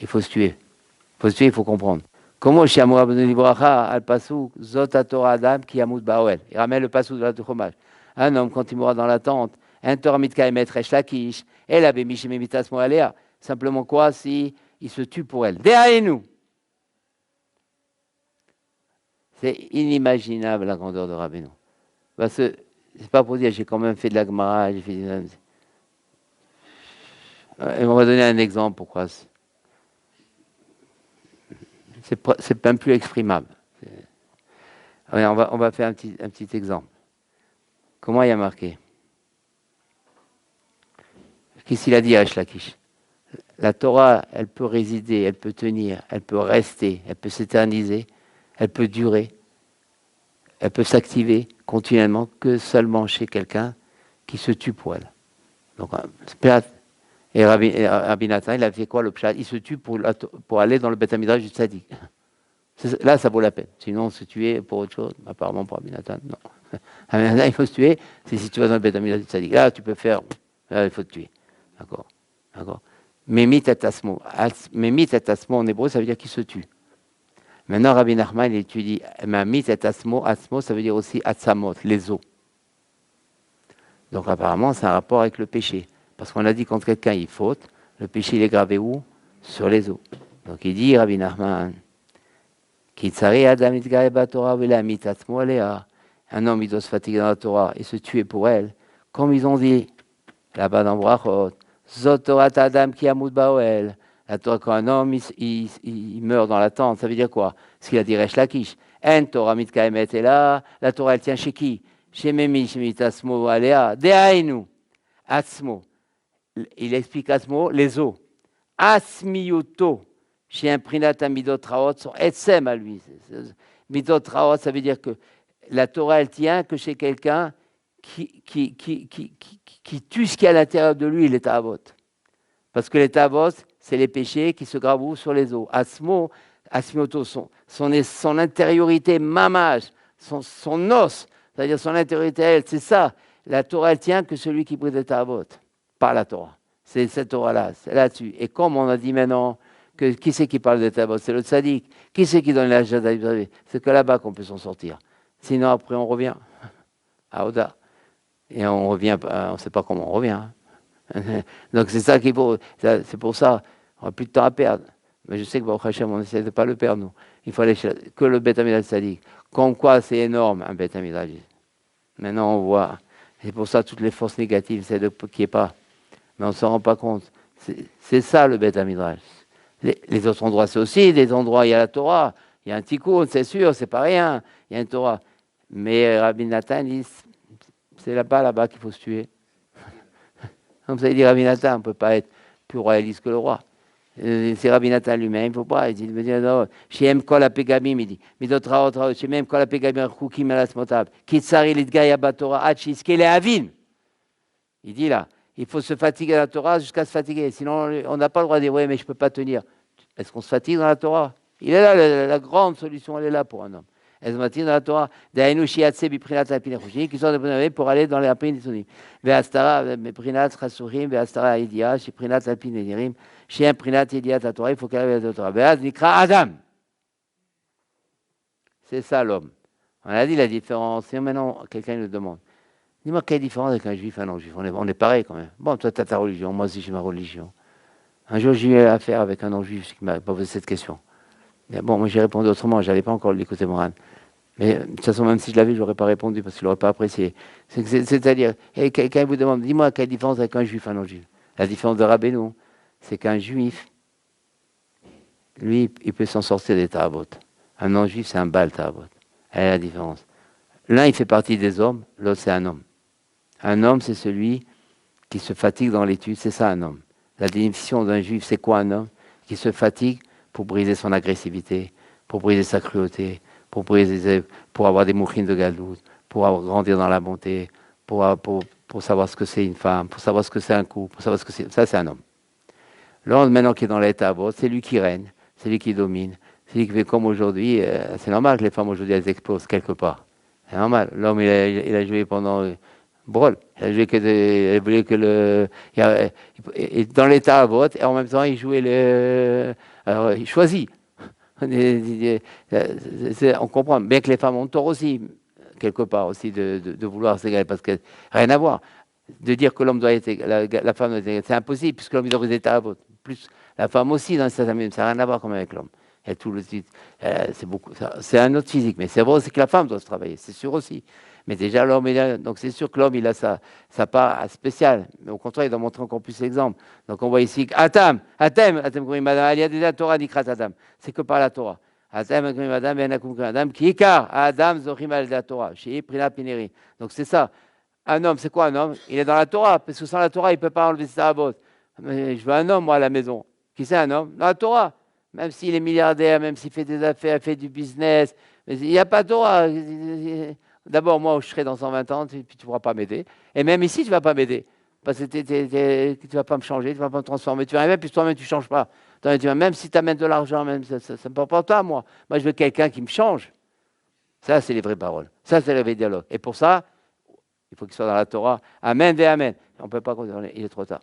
Il faut se tuer. Il faut se tuer, il faut comprendre. Comment chez Amor Abdel Ibracha al pasuk zot Torah Adam qui amut baoel. Il ramène le pasuk de la Chumash. Un homme quand il mourra dans la tente, un Torah mitka emet resh lakish, et la bémish memitas moalea. Simplement quoi si il se tue pour elle. Déhaïnou. C'est inimaginable la grandeur de Rabbeinu. Parce que c'est pas pour dire j'ai quand même fait de la Gemara, j'ai fait on va donner un exemple pourquoi. C'est même plus exprimable. On va faire un petit exemple. Comment il y a marqué? Qu'est-ce qu'il a dit à Resh Lakish? La Torah, elle peut résider, elle peut tenir, elle peut rester, elle peut s'éterniser, elle peut durer, elle peut s'activer continuellement que seulement chez quelqu'un qui se tue pour elle. Donc, et Rabbi Nathan, il a fait quoi le pshat? Il se tue pour aller dans le Beth Midrash du Tzadik. Là, ça vaut la peine. Sinon, se tuer pour autre chose, apparemment pour Rabbi Nathan, non. Rabbi Nathan, il faut se tuer, c'est si tu vas dans le Beth Midrash du Tzadik. Là, tu peux faire, là, il faut te tuer. D'accord. Mémit et asmo en hébreu, ça veut dire qu'il se tue. Maintenant, Rabbi Nachman, il étudie Mémit et asmo, ça veut dire aussi atsamot, les os. Donc apparemment, c'est un rapport avec le péché. Parce qu'on a dit quand quelqu'un il faute, le péché il est gravé où? Sur les os. Donc il dit, Rabbi Nachman, un homme il doit se fatiguer dans la Torah et se tuer pour elle, comme ils ont dit là-bas dans Brachot, Zot Torah Adam ki amut baoel. La Torah, quand un homme il meurt dans la tente, ça veut dire quoi? Ce qu'il a dit Resh Lakish. En Torah mitkaemet et là, la Torah elle tient chez qui? Chez Memi, chez Mitasmo Alea, Dehainu, Atzmo. Il explique Atzmo, les os. Asmiyuto, chez un prinat à Midot Raot, son etsem à lui. Midot Raot, ça veut dire que la Torah elle tient que chez quelqu'un qui tue ce qui est à l'intérieur de lui, les ta'avot. Parce que les ta'avot, c'est les péchés qui se gravent sur les os. Asmioto, son intériorité, mamage, son os, c'est-à-dire son intériorité, elle, c'est ça. La Torah, elle tient que celui qui prie des ta'avot, pas la Torah. C'est cette Torah-là, c'est là-dessus. Et comme on a dit maintenant, que qui c'est qui parle des ta'avot? C'est le tzaddik. Qui c'est qui donne l'âge d'Aïd? C'est que là-bas qu'on peut s'en sortir. Sinon, après, on revient à Oda. Et on revient, on ne sait pas comment on revient. Donc c'est ça qu'il faut, c'est pour ça, on n'a plus de temps à perdre. Mais je sais que Baruch Hashem, on essaie de ne pas le perdre, nous. Il faut aller que le Beth Amidrash Tzadik. Comme quoi c'est énorme, un Beth Amidrash. Maintenant on voit, c'est pour ça toutes les forces négatives, c'est qu'il n'y ait pas. Mais on ne s'en rend pas compte. C'est ça le Beth Amidrash. Les autres endroits, c'est aussi des endroits, il y a la Torah, il y a un tikkun, c'est sûr, c'est pas rien, il y a une Torah. Mais Rabbi Nathan dit, c'est là-bas qu'il faut se tuer. Comme ça, il dit Rabbi Nathan, on ne peut pas être plus royaliste que le roi. C'est Rabbi Nathan lui-même, il ne faut pas. Il dit, chez M. Kol Apegamim, il dit, mais d'autres raot, chez M. Kol Apegamim, Choukim Elas Motab, Kitsari Litgaya Batora, Hachis, Kele Avin. Il dit là, il faut se fatiguer à la Torah jusqu'à se fatiguer. Sinon, on n'a pas le droit de dire, oui, mais je ne peux pas tenir. Est-ce qu'on se fatigue dans la Torah? Il est là, la grande solution, elle est là pour un homme. Elles sont dans la Torah, qui sont pour aller dans les Alpines Nisunim. Ve'astara, Prinat Chasurim, Ve'astara Aidia, chez Prinat Alpine Nirim, chez un Prinat Idiat la Torah, il faut qu'elle arrive à la Torah. Ve'az Nikra Adam. C'est ça l'homme. On a dit la différence. Et maintenant, quelqu'un nous demande, dis-moi quelle différence avec un juif et un non-juif? On est pareil quand même. Bon, toi, tu as ta religion, moi aussi j'ai ma religion. Un jour, j'ai eu affaire avec un non-juif qui m'a posé cette question. Mais bon, moi j'ai répondu autrement, je n'avais pas encore l'écouter Moran. Mais de toute façon, même si je l'avais, je n'aurais pas répondu parce qu'il n'aurait pas apprécié. C'est-à-dire, quelqu'un vous demande, dis-moi quelle différence avec un juif et un non-juif? La différence de Rabbeinu, c'est qu'un juif, lui, il peut s'en sortir des ta'avot. Un non-juif, c'est un bal ta'avot. Elle est la différence. L'un, il fait partie des hommes, l'autre, c'est un homme. Un homme, c'est celui qui se fatigue dans l'étude, c'est ça un homme. La définition d'un juif, c'est quoi un homme qui se fatigue pour briser son agressivité, pour briser sa cruauté, pour avoir des mouchines de galoute, pour grandir dans la bonté, pour savoir ce que c'est une femme, pour savoir ce que c'est un couple, pour savoir ce que c'est. Ça, c'est un homme. L'homme, maintenant qui est dans l'état bas, c'est lui qui règne, c'est lui qui domine, c'est lui qui fait comme aujourd'hui. C'est normal que les femmes aujourd'hui, elles explosent quelque part. C'est normal. L'homme, il a joué pendant. Brol. Il a joué il voulait que le. Dans l'état à vote, et en même temps, il jouait le. Alors, il choisit. On comprend. Bien que les femmes ont tort aussi, quelque part aussi, de vouloir s'égaler, parce que rien à voir. De dire que l'homme doit être. La femme doit être égale, c'est impossible, puisque l'homme est dans les états à vote. Plus la femme aussi, dans ça n'a rien à voir comme avec l'homme. Et tout le titre, c'est beaucoup. C'est un autre physique, mais c'est vrai aussi que la femme doit se travailler, c'est sûr aussi. Mais déjà, l'homme, donc c'est sûr que l'homme, il a sa part spéciale. Mais au contraire, il doit montrer encore plus l'exemple. Donc on voit ici Atam, madame, il y a déjà Torah Nikrat Adam. C'est que par la Torah. Atam, madame, Adam, qui écart Adam, Zorim al la Torah. Chez Prina Pineri. Donc c'est ça. Un homme, c'est quoi un homme? Il est dans la Torah, parce que sans la Torah, il ne peut pas enlever sa botte. Mais je veux un homme, moi, à la maison. Qui c'est un homme? Dans la Torah. Même s'il est milliardaire, même s'il fait des affaires, fait du business. Mais il n'y a pas de Torah. D'abord, moi, je serai dans 120 ans, puis tu ne pourras pas m'aider. Et même ici, tu ne vas pas m'aider. Parce que tu ne vas pas me changer, tu ne vas pas me transformer. Tu vas arriver, puis toi-même, tu ne changes pas. Même si tu amènes de l'argent, même, ça ne me porte pas toi, moi. Moi, je veux quelqu'un qui me change. Ça, c'est les vraies paroles. Ça, c'est le vrai dialogue. Et pour ça, il faut qu'il soit dans la Torah. Amen et Amen. On ne peut pas continuer. Il est trop tard.